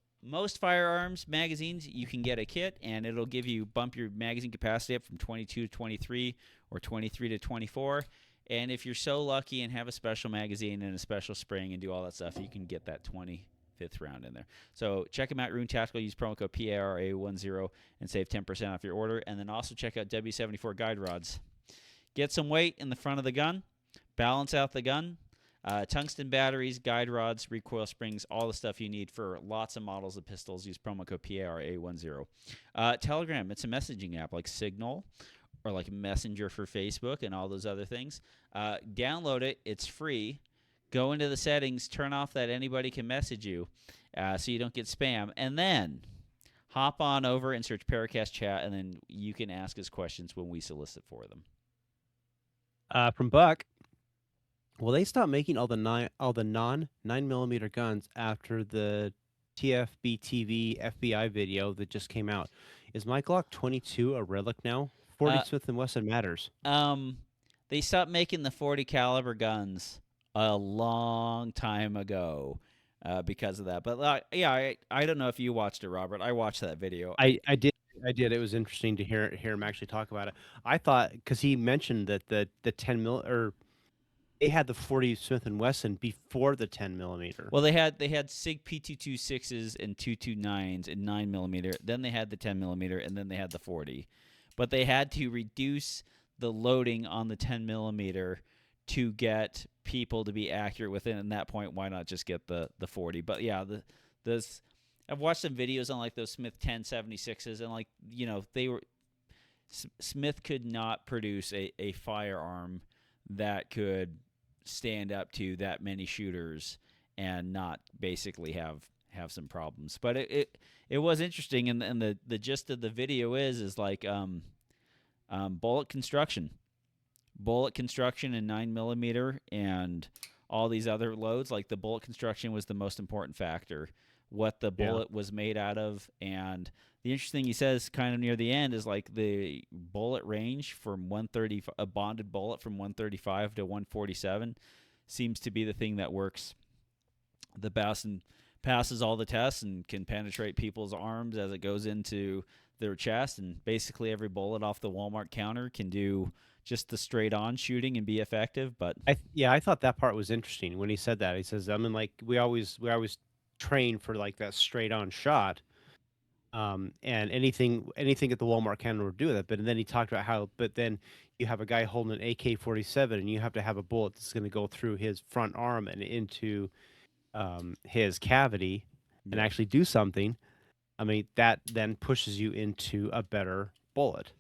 firearms magazines, you can get a kit, and it'll bump your magazine capacity up from 22 to 23 or 23 to 24. And if you're so lucky and have a special magazine and a special spring and do all that stuff, you can get that 25th round in there. So check them out, Rune Tactical. Use promo code PARA10 and save 10% off your order. And then also check out W74 guide rods. Get some weight in the front of the gun. Balance out the gun. Tungsten batteries, guide rods, recoil springs, all the stuff you need for lots of models of pistols. Use promo code PARA10. Telegram, it's a messaging app like Signal or like Messenger for Facebook and all those other things. Download it. It's free. Go into the settings, turn off that anybody can message you so you don't get spam. And then hop on over and search PARAcast chat, and then you can ask us questions when we solicit for them. From Buck. Well, they stopped making all the non 9mm guns after the TFBtv FBI video that just came out. Is my Glock 22 a relic now? 40 Smith & Wesson matters. They stopped making the 40 caliber guns a long time ago because of that. But yeah, I don't know if you watched it, Robert. I watched that video. I did. It was interesting to hear him actually talk about it. I thought because he mentioned that the 10 or they had the 40 Smith & Wesson before the 10mm. Well, they had SIG P226s and 229s and 9mm. Then they had the 10mm, and then they had the 40. But they had to reduce the loading on the 10mm to get people to be accurate with it. And at that point, why not just get the 40? But yeah, I've watched some videos on like those Smith 1076s, and like Smith could not produce a firearm that could stand up to that many shooters and not basically have some problems. But it was interesting, and the gist of the video is like Bullet construction, in 9 millimeter, and all these other loads. Like the bullet construction was the most important factor. What the Yeah. bullet was made out of, and the interesting he says kind of near the end is like the bullet range from 130, a bonded bullet from 135 to 147 seems to be the thing that works the best and passes all the tests and can penetrate people's arms as it goes into their chest. And basically every bullet off the Walmart counter can do just the straight on shooting and be effective. But Yeah, I thought that part was interesting when he said that. He says, I mean, like we always train for like that straight on shot. And anything at the Walmart counter would do that. But then he talked about how, but then you have a guy holding an AK-47, and you have to have a bullet that's going to go through his front arm and into his cavity and yeah. actually do something. I mean, that then pushes you into a better bullet.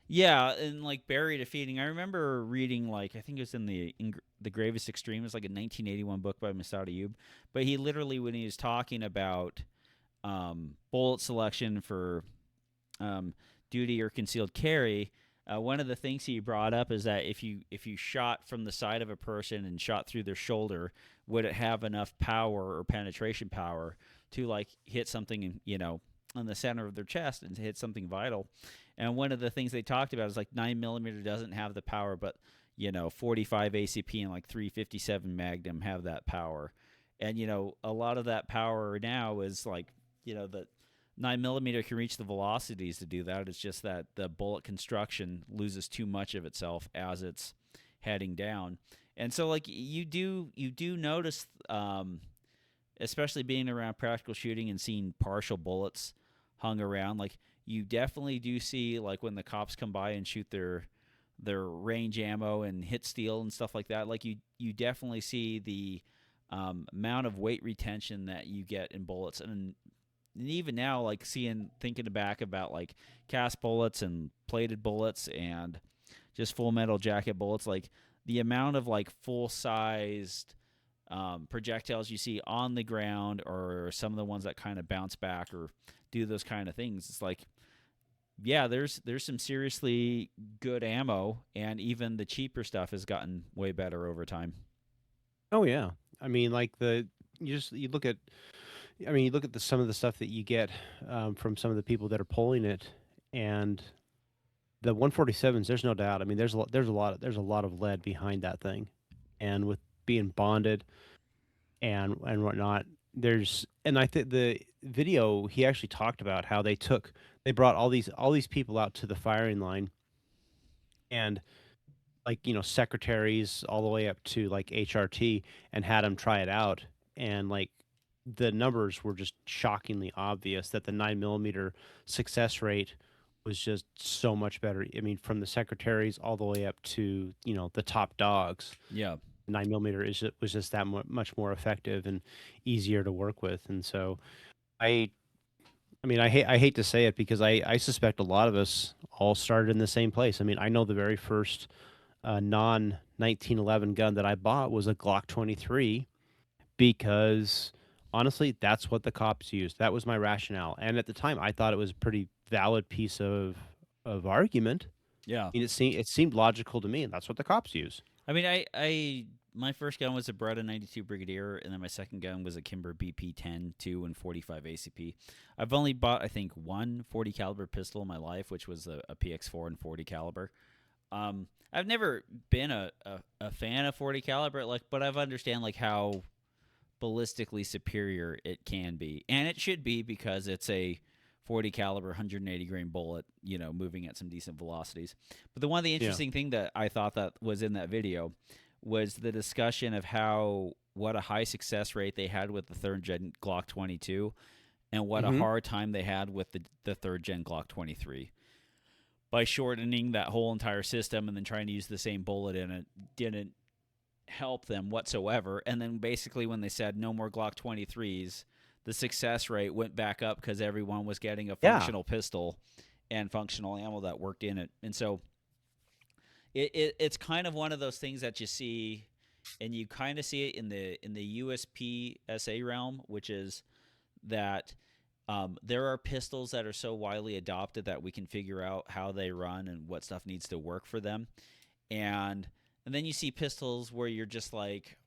Yeah, and like Barry defeating. I remember reading like I think it was in the Gravest Extreme. It was like a 1981 book by Masoud Ayub. But he literally, when he was talking about bullet selection for um, duty or concealed carry, one of the things he brought up is that if you shot from the side of a person and shot through their shoulder, would it have enough power or penetration power to like hit something in the center of their chest and to hit something vital? And one of the things they talked about is like 9 millimeter doesn't have the power, but 45 ACP and like 357 Magnum have that power. And a lot of that power now is like the 9 millimeter can reach the velocities to do that. It's just that the bullet construction loses too much of itself as it's heading down. And so like you do notice, especially being around practical shooting and seeing partial bullets hung around, like you definitely do see like when the cops come by and shoot their range ammo and hit steel and stuff like that. Like you definitely see the amount of weight retention that you get in bullets. And even now, like thinking back about like cast bullets and plated bullets and just full metal jacket bullets, like the amount of like full sized projectiles you see on the ground, or some of the ones that kind of bounce back or do those kind of things, it's like, yeah, there's some seriously good ammo, and even the cheaper stuff has gotten way better over time. Oh yeah, I mean, like you look at, I mean, you look at some of the stuff that you get from some of the people that are pulling it, and the 147s. There's no doubt. I mean, there's a lot of lead behind that thing, and with being bonded and whatnot. And I think the video he actually talked about how they brought all these people out to the firing line, and like secretaries all the way up to like HRT, and had them try it out, and like the numbers were just shockingly obvious that the 9 millimeter success rate was just so much better. I mean, from the secretaries all the way up to the top dogs. Yeah. 9 millimeter was just that much more effective and easier to work with. And so I I mean, I hate to say it because I suspect a lot of us all started in the same place. I mean, I know the very first non 1911 gun that I bought was a Glock 23 because honestly, that's what the cops used. That was my rationale, and at the time, I thought it was a pretty valid piece of argument. Yeah. I mean, it seemed logical to me, and that's what the cops use. I mean, I my first gun was a Beretta 92 Brigadier, and then my second gun was a Kimber BP 10, 2, and 45 ACP. I've only bought, I think, one 40 caliber pistol in my life, which was a PX4 and 40 caliber. I've never been a fan of 40 caliber, like, but I've understand like how ballistically superior it can be, and it should be because it's a 40 caliber 180 grain bullet, moving at some decent velocities. But the one of the Yeah. interesting thing that I thought that was in that video was the discussion of what a high success rate they had with the third gen Glock 22 and what a Hmm. hard time they had with the third gen Glock 23. By shortening that whole entire system and then trying to use the same bullet in it didn't help them whatsoever. And then basically when they said no more Glock 23s, the success rate went back up because everyone was getting a Yeah. functional pistol and functional ammo that worked in it. And so it's kind of one of those things that you see, and you kind of see it in the USPSA realm, which is that There are pistols that are so widely adopted that we can figure out how they run and what stuff needs to work for them. And and then you see pistols where you're just like,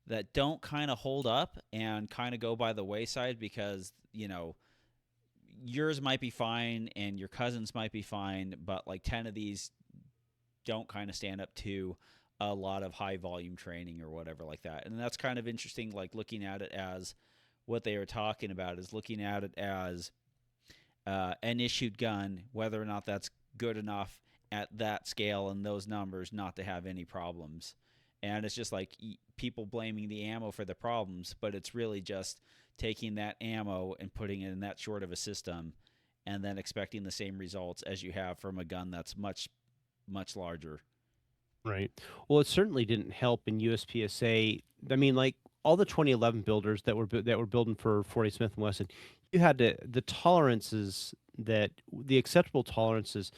that don't kind of hold up and kind of go by the wayside because, yours might be fine and your cousins might be fine, but like 10 of these don't kind of stand up to a lot of high volume training or whatever like that. And that's kind of interesting, like looking at it as what they are talking about is looking at it as an issued gun, whether or not that's good enough at that scale and those numbers not to have any problems. And it's just like people blaming the ammo for the problems, but it's really just taking that ammo and putting it in that short of a system and then expecting the same results as you have from a gun that's much, much larger. Right. Well, it certainly didn't help in USPSA. I mean, like all the 2011 builders that were building for 40 Smith and Wesson, you had to the tolerances that the acceptable tolerances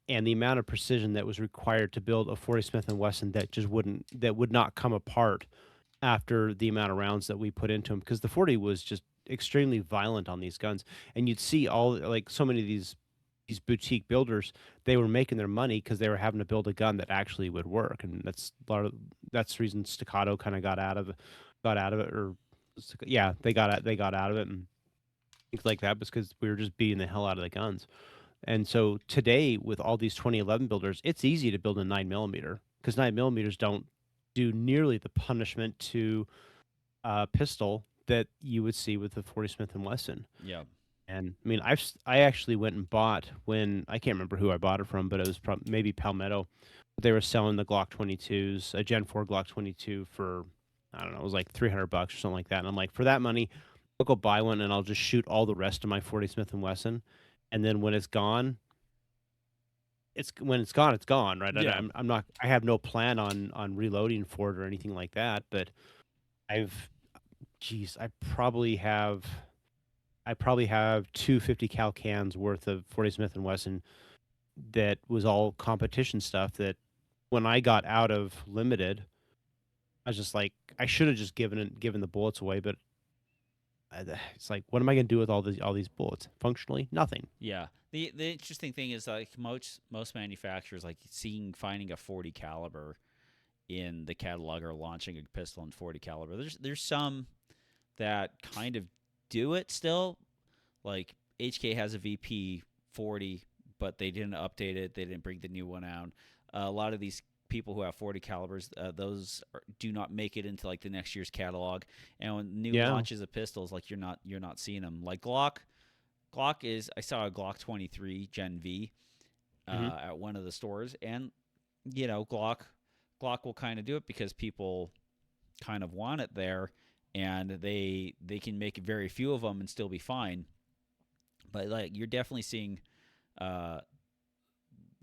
and the amount of precision that was required to build a 40 Smith and Wesson that would not come apart after the amount of rounds that we put into them, because the 40 was just extremely violent on these guns. And you'd see all like so many of these boutique builders, they were making their money because they were having to build a gun that actually would work. And that's the reason Staccato kind of got out of it, or yeah, they got out of it and things like that, because we were just beating the hell out of the guns. And so today, with all these 2011 builders, it's easy to build a 9mm, because 9mm don't do nearly the punishment to pistol that you would see with the 40 Smith and Wesson. Yeah. And I mean, I actually went and bought, when I can't remember who I bought it from, but it was maybe Palmetto. They were selling the Glock 22s, a Gen 4 Glock 22 for, I don't know, it was like $300 or something like that. And I'm like, for that money, I'll go buy one and I'll just shoot all the rest of my 40 Smith and Wesson. And then when it's gone, it's gone, right? Yeah. I'm not, I have no plan on reloading for it or anything like that. But I've, geez, I probably have two 50 cal cans worth of 40 Smith and Wesson that was all competition stuff, that when I got out of limited, I was just like, I should have just given the bullets away. But it's like, what am I going to do with all these bullets? Functionally, nothing. Yeah. The interesting thing is, like, most manufacturers, like finding a 40 caliber in the catalog or launching a pistol in 40 caliber. There's some that kind of do it still. Like HK has a VP 40, but they didn't update it. They didn't bring the new one out. A lot of these people who have 40 calibers, do not make it into like the next year's catalog. And when new launches of pistols, like you're not seeing them. Like Glock is, I saw a Glock 23 Gen V at one of the stores, and Glock will kind of do it because people kind of want it there, and they can make very few of them and still be fine. But like you're definitely seeing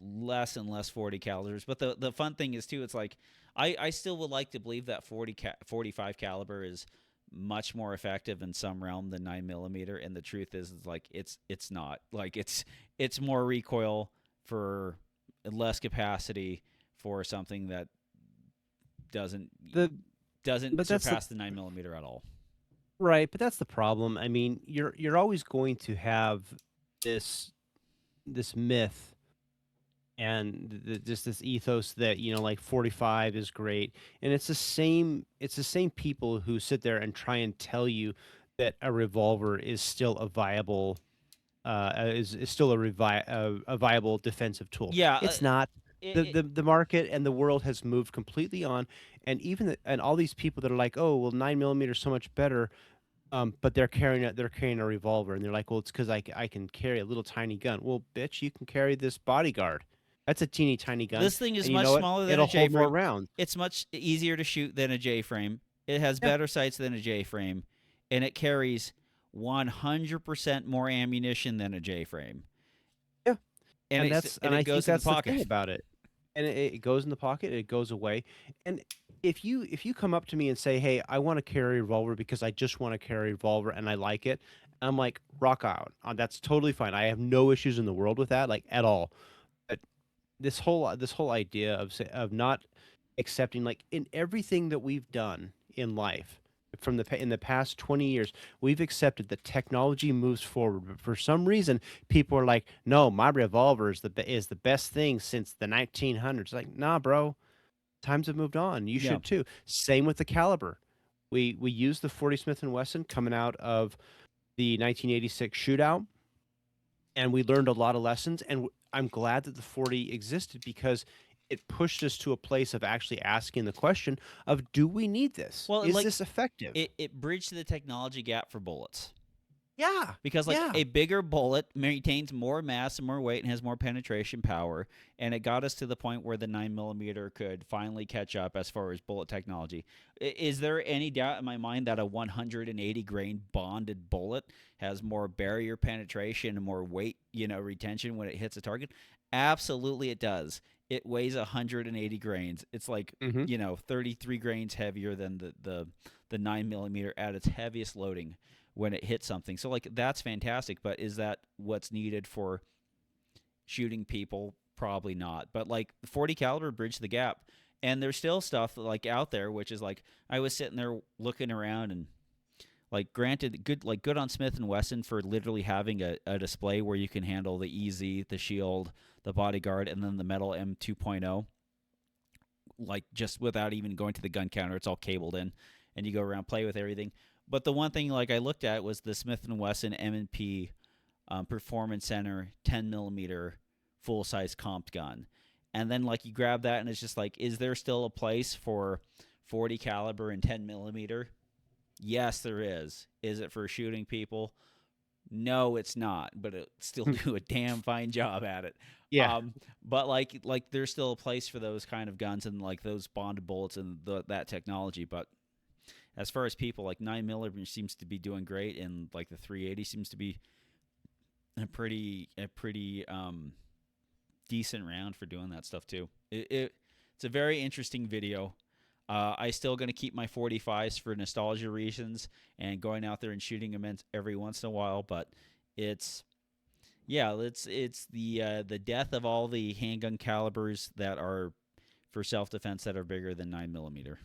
less and less 40 calibers. But the fun thing is too, it's like I still would like to believe that 45 caliber is much more effective in some realm than 9mm, and the truth is like it's not. Like it's more recoil for less capacity for something that doesn't surpass the 9mm at all. Right, but that's the problem. I mean, you're always going to have this myth and just this ethos that like 45 is great, and it's the same people who sit there and try and tell you that a revolver is still a viable is still a viable defensive tool. Yeah, it's not. The market and the world has moved completely on, and and all these people that are like, oh well, 9mm is so much better, but they're carrying a revolver, and they're like, well, it's because I can carry a little tiny gun. Well, bitch, you can carry this Bodyguard. That's a teeny tiny gun. This thing is and much smaller than a J frame. More rounds. It's much easier to shoot than a J frame. It has better sights than a J frame, and it carries 100% more ammunition than a J frame. Yeah, and I think that's the thing about it. And it goes in the pocket, it goes away. And if you come up to me and say, hey, I want to carry a revolver because I just want to carry a revolver and I like it, I'm like, rock out. That's totally fine. I have no issues in the world with that, like at all. But this whole idea of not accepting, like in everything that we've done in life, in the past 20 years, we've accepted that technology moves forward, but for some reason, people are like, "No, my revolver is the best thing since the 1900s." Like, nah, bro, times have moved on. You Yeah. should too. Same with the caliber. We used the 40 Smith and Wesson coming out of the 1986 shootout, and we learned a lot of lessons. And I'm glad that the 40 existed because it pushed us to a place of actually asking the question of, do we need this? Well, Is like this effective? it bridged the technology gap for bullets. Yeah, Because like yeah. a bigger bullet maintains more mass and more weight and has more penetration power, and it got us to the point where the 9 millimeter could finally catch up as far as bullet technology. Is there any doubt in my mind that a 180 grain bonded bullet has more barrier penetration and more weight, retention when it hits a target? Absolutely, it does. It weighs 180 grains. It's like Hmm. 33 grains heavier than the 9 millimeter at its heaviest loading when it hits something. So like that's fantastic, but is that what's needed for shooting people? Probably not. But like 40 caliber bridged the gap. And there's still stuff like out there which is like I was sitting there looking around and like granted good on Smith and Wesson for literally having a display where you can handle the EZ, the Shield, the Bodyguard, and then the metal M2.0 like just without even going to the gun counter. It's all cabled in and you go around play with everything. But the one thing like I looked at was the Smith and Wesson M&P Performance Center 10 millimeter full size comped gun, and then like you grab that and it's just like, is there still a place for 40 caliber and 10 millimeter? Yes, there is. Is it for shooting people? No, it's not, but it still do a damn fine job at it. Yeah. But like there's still a place for those kind of guns and like those bonded bullets and that technology. But as far as people, like 9 millimeter seems to be doing great, and like the 380 seems to be a pretty decent round for doing that stuff too. It's a very interesting video. I still going to keep my 45s for nostalgia reasons and going out there and shooting them every once in a while, but it's it's the death of all the handgun calibers that are for self defense that are bigger than 9 millimeter.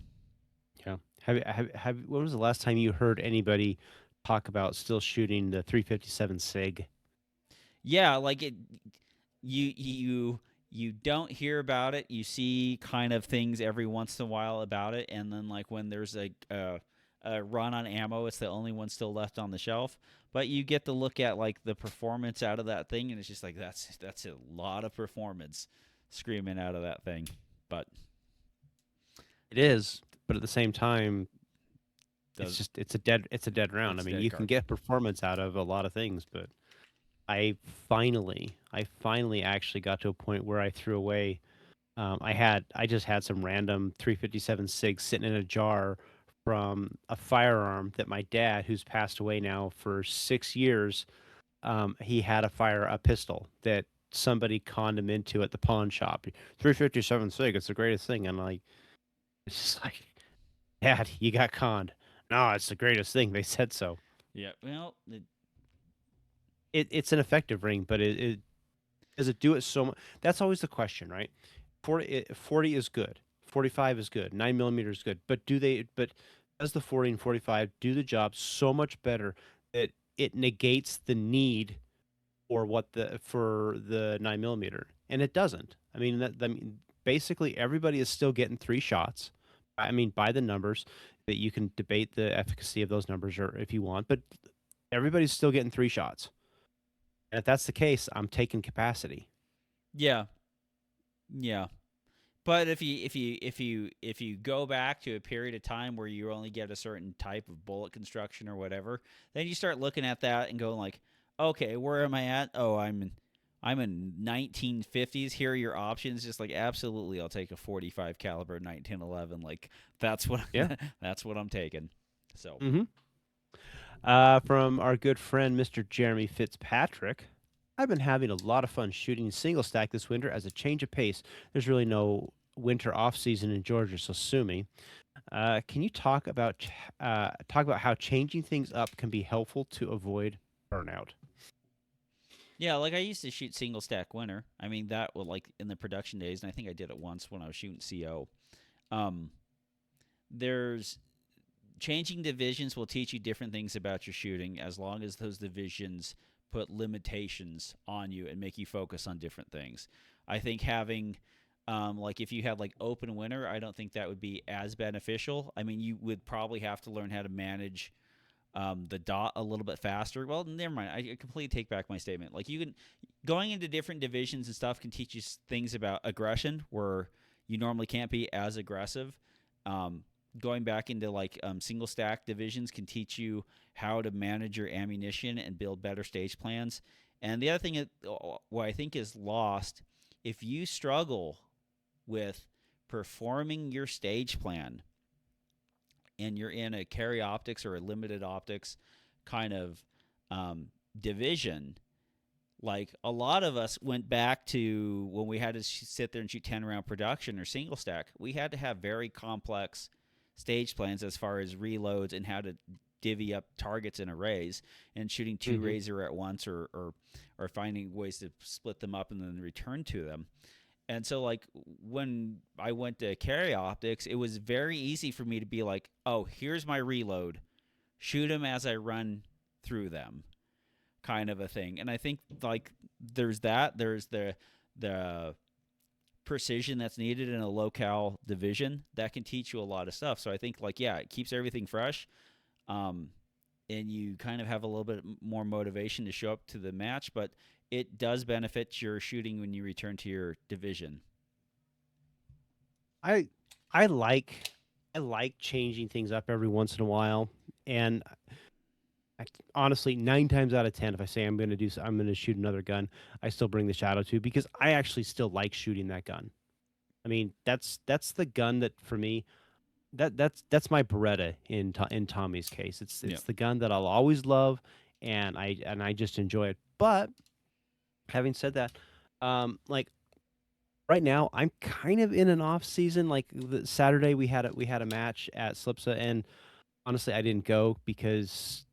Yeah. When was the last time you heard anybody talk about still shooting the 357 SIG? Yeah, like you don't hear about it. You see kind of things every once in a while about it, and then like when there's a run on ammo, it's the only one still left on the shelf. But you get to look at like the performance out of that thing, and it's just like that's a lot of performance screaming out of that thing. But It is, but at the same time, does it's a dead round. I it's mean, dead you can garbage. get performance out of a lot of things, but I finally actually got to a point where I threw away. I just had some random 357 SIG sitting in a jar from a firearm that my dad, who's passed away now for 6 years, he had a pistol that somebody conned him into at the pawn shop. 357 SIG, it's the greatest thing. And like, it's just like, Dad, you got conned. No, it's the greatest thing. They said so. Yeah, well, It's an effective ring, but does it do it so much? That's always the question, right? 40 is good. 45 is good. 9 millimeter is good. But does the 40 and 45 do the job so much better that it negates the need for the 9 millimeter? And it doesn't. I mean, basically everybody is still getting 3 shots. I mean, by the numbers, that you can debate the efficacy of those numbers or if you want, but everybody's still getting 3 shots. And if that's the case, I'm taking capacity. yeah, yeah. But if you go back to a period of time where you only get a certain type of bullet construction or whatever, then you start looking at that and going like, okay, where am I at? Oh, I'm in 1950s. Here are your options. Just like absolutely, I'll take a 45 caliber 1911. Like that's what Yeah. that's what I'm taking. So Mm-hmm. From our good friend, Mr. Jeremy Fitzpatrick. I've been having a lot of fun shooting single stack this winter as a change of pace. There's really no winter off season in Georgia, so sue me. Can you talk about how changing things up can be helpful to avoid burnout? yeah, like I used to shoot single stack winter. I mean that was like in the production days, and I think I did it once when I was shooting CO. Um, there's changing divisions will teach you different things about your shooting as long as those divisions put limitations on you and make you focus on different things. I think having like if you had like open winter, I don't think that would be as beneficial. I mean, you would probably have to learn how to manage the dot a little bit faster. Well, never mind. I completely take back my statement. Like you can going into different divisions and stuff can teach you things about aggression where you normally can't be as aggressive. Um, Going back into like single stack divisions can teach you how to manage your ammunition and build better stage plans. And the other thing that what I think is lost, if you struggle with performing your stage plan and you're in a carry optics or a limited optics kind of division, like a lot of us went back to when we had to sit there and shoot 10 round production or single stack, we had to have very complex stage plans as far as reloads and how to divvy up targets in arrays and shooting two razor at once or finding ways to split them up and then return to them. And so like when I went to carry optics, it was very easy for me to be like, oh, here's my reload. Shoot them as I run through them, kind of a thing. And I think like there's the precision that's needed in a locale division that can teach you a lot of stuff. So I think like yeah, it keeps everything fresh. And you kind of have a little bit more motivation to show up to the match, but it does benefit your shooting when you return to your division. I I like I like changing things up every once in a while, and I, honestly, 9 times out of 10, if I say I'm going to shoot another gun, I still bring the Shadow 2 because I actually still like shooting that gun. I mean, that's the gun that for me that's my Beretta in Tommy's case. Yeah. It's the gun that I'll always love, and I just enjoy it. But having said that, like right now, I'm kind of in an off season. Like the Saturday, we had a match at Slipsa, and honestly, I didn't go because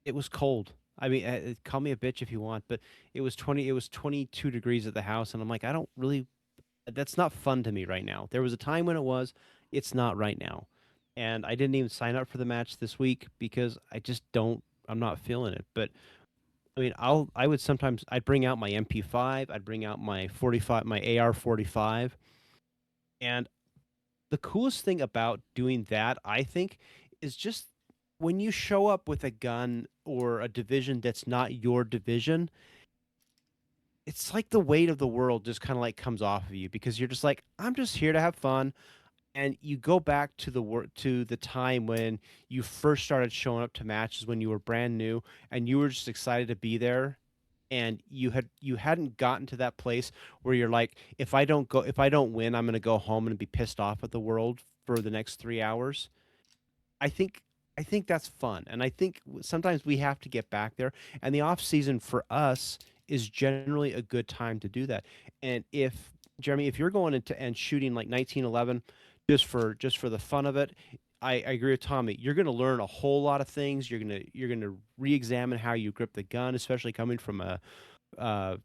it was cold. I mean, call me a bitch if you want, but it was 22 degrees at the house, and I'm like, I don't really. That's not fun to me right now. There was a time when it was. It's not right now, and I didn't even sign up for the match this week because I just don't. I'm not feeling it. But I mean, I would sometimes I'd bring out my MP5, I'd bring out my 45, my AR 45, and the coolest thing about doing that, I think, is just when you show up with a gun or a division that's not your division, it's like the weight of the world just kind of like comes off of you because you're just like, I'm just here to have fun. And you go back to the time when you first started showing up to matches when you were brand new and you were just excited to be there, and you hadn't gotten to that place where you're like, if I don't win, I'm going to go home and be pissed off at the world for the next 3 hours. I think I think that's fun, and I think sometimes we have to get back there. And the off season for us is generally a good time to do that. And if Jeremy, if you're going into and shooting like 1911 just for the fun of it, I agree with Tommy. You're going to learn a whole lot of things. You're gonna re-examine how you grip the gun, especially coming from just a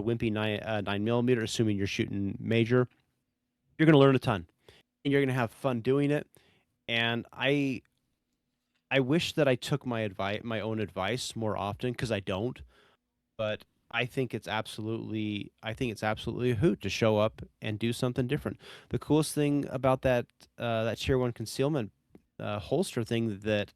wimpy 9 millimeter. Assuming you're shooting major, you're going to learn a ton, and you're going to have fun doing it. And I wish that I took my own advice more often because I don't. But I think it's absolutely a hoot to show up and do something different. The coolest thing about that tier one concealment holster thing that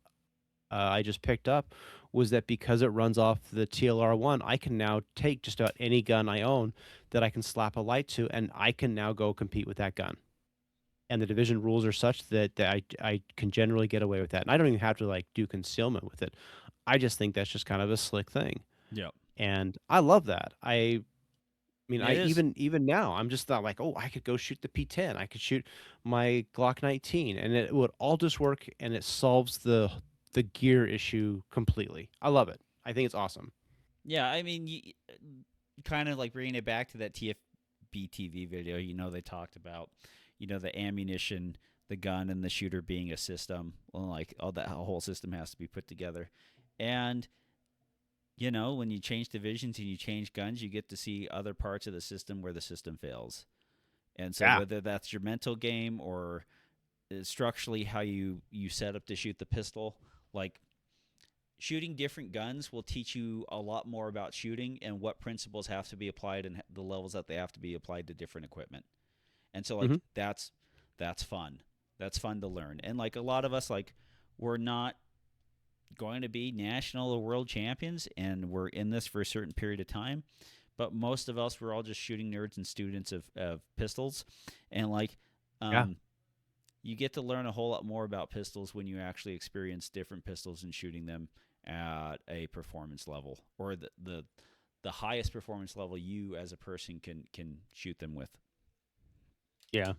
I just picked up was that because it runs off the TLR1, I can now take just about any gun I own that I can slap a light to, and I can now go compete with that gun. And the division rules are such that I can generally get away with that, and I don't even have to like do concealment with it. I just think that's just kind of a slick thing, Yep. and I love that. I mean, It is. even now, I'm just not like, oh, I could go shoot the P10, I could shoot my Glock 19, and it would all just work, and it solves the gear issue completely. I love it. I think it's awesome. Yeah, I mean, kind of like bringing it back to that TFBtv video. They talked about, the ammunition, the gun, and the shooter being a system. Well, like all that whole system has to be put together, and when you change divisions and you change guns, you get to see other parts of the system where the system fails. And so Yeah. whether that's your mental game or structurally how you set up to shoot the pistol. Like shooting different guns will teach you a lot more about shooting and what principles have to be applied and the levels that they have to be applied to different equipment. And so like Hmm. that's fun. That's fun to learn. And like a lot of us, like we're not going to be national or world champions, and we're in this for a certain period of time. But most of us, we're all just shooting nerds and students of pistols, and like Yeah. um, you get to learn a whole lot more about pistols when you actually experience different pistols and shooting them at a performance level, or the highest performance level you as a person can shoot them with. Yeah.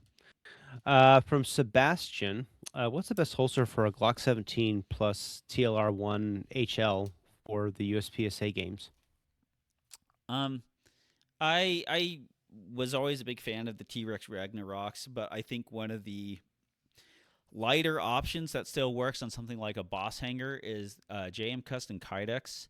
From Sebastian, what's the best holster for a Glock 17 plus TLR1 HL for the USPSA games? Um, I was always a big fan of the T-Rex Ragnaroks, but I think one of the lighter options that still works on something like a boss hanger is JM Custom Kydex.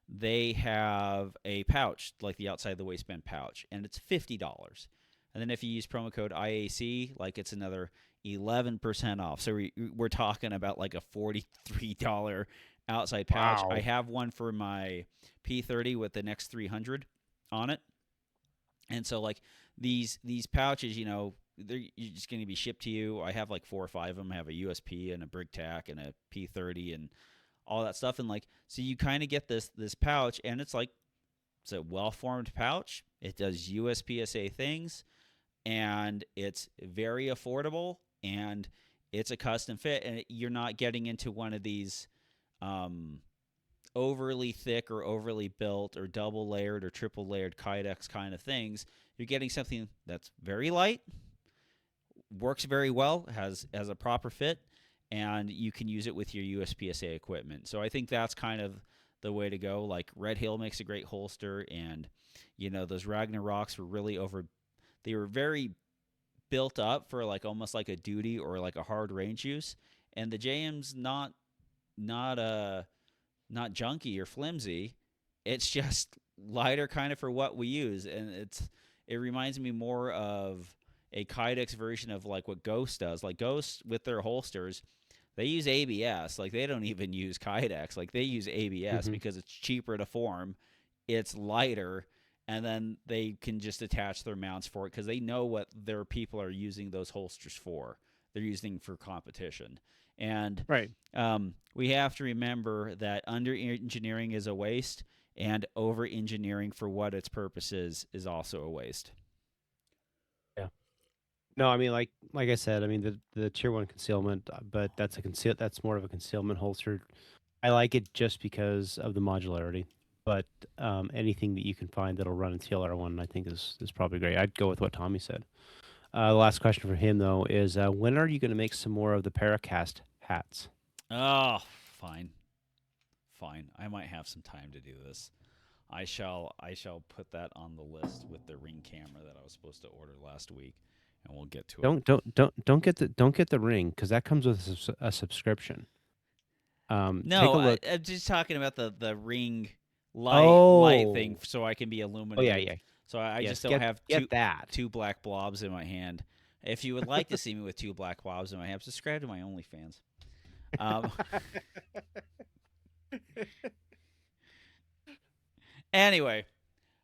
They have a pouch, like the outside of the waistband pouch, and it's $50. And then if you use promo code IAC, like it's another 11% off. So we're talking about like a $43 outside pouch. I Wow. have one for my P30 with the next 300 on it. And so like these pouches, they're just going to be shipped to you. I have like 4 or 5 of them. I have a USP and a Brig Tac and a P30 and all that stuff. And like, so you kind of get this pouch, and it's a well formed pouch. It does USPSA things, and it's very affordable, and it's a custom fit, and you're not getting into one of these um, overly thick or overly built or double layered or triple layered Kydex kind of things. You're getting something that's very light, works very well, has a proper fit, and you can use it with your USPSA equipment. So I think that's kind of the way to go. Like Red Hill makes a great holster, and those Ragnaroks were really over. They were very built up for like almost like a duty or like a hard range use, and the JM's not not junky or flimsy. It's just lighter kind of for what we use, and it reminds me more of a Kydex version of like what Ghost does. Like Ghost with their holsters, they use ABS. Like they don't even use Kydex. Like they use ABS Hmm. because it's cheaper to form, it's lighter, and then they can just attach their mounts for it because they know what their people are using those holsters for. They're using for competition. And Right. we have to remember that under engineering is a waste, and over engineering for what its purpose is also a waste. Yeah. No, I mean, like I said, I mean the tier one concealment, but that's more of a concealment holster. I like it just because of the modularity. But anything that you can find that'll run in TLR1, I think is probably great. I'd go with what Tommy said. The last question for him though is when are you going to make some more of the Paracast hats? Oh, fine, fine. I might have some time to do this. I shall put that on the list with the Ring camera that I was supposed to order last week, and we'll get to it. Don't get the ring because that comes with a subscription. Take No, a look. I'm just talking about the Ring light thing, Oh, so I can be oh yeah, illuminated. yeah. So I Yes, just don't have get that. two black blobs in my hand. If you would like to see me with two black blobs in my hand, subscribe to my OnlyFans. Um, anyway,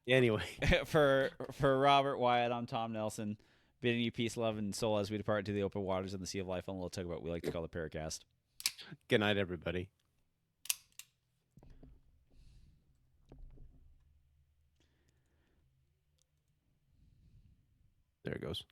Anyway, for Robert Wyatt, I'm Tom Nelson, bidding you peace, love, and soul as we depart to the open waters and the sea of life on a little tugboat we like to call the Paracast. good night, everybody. There it goes.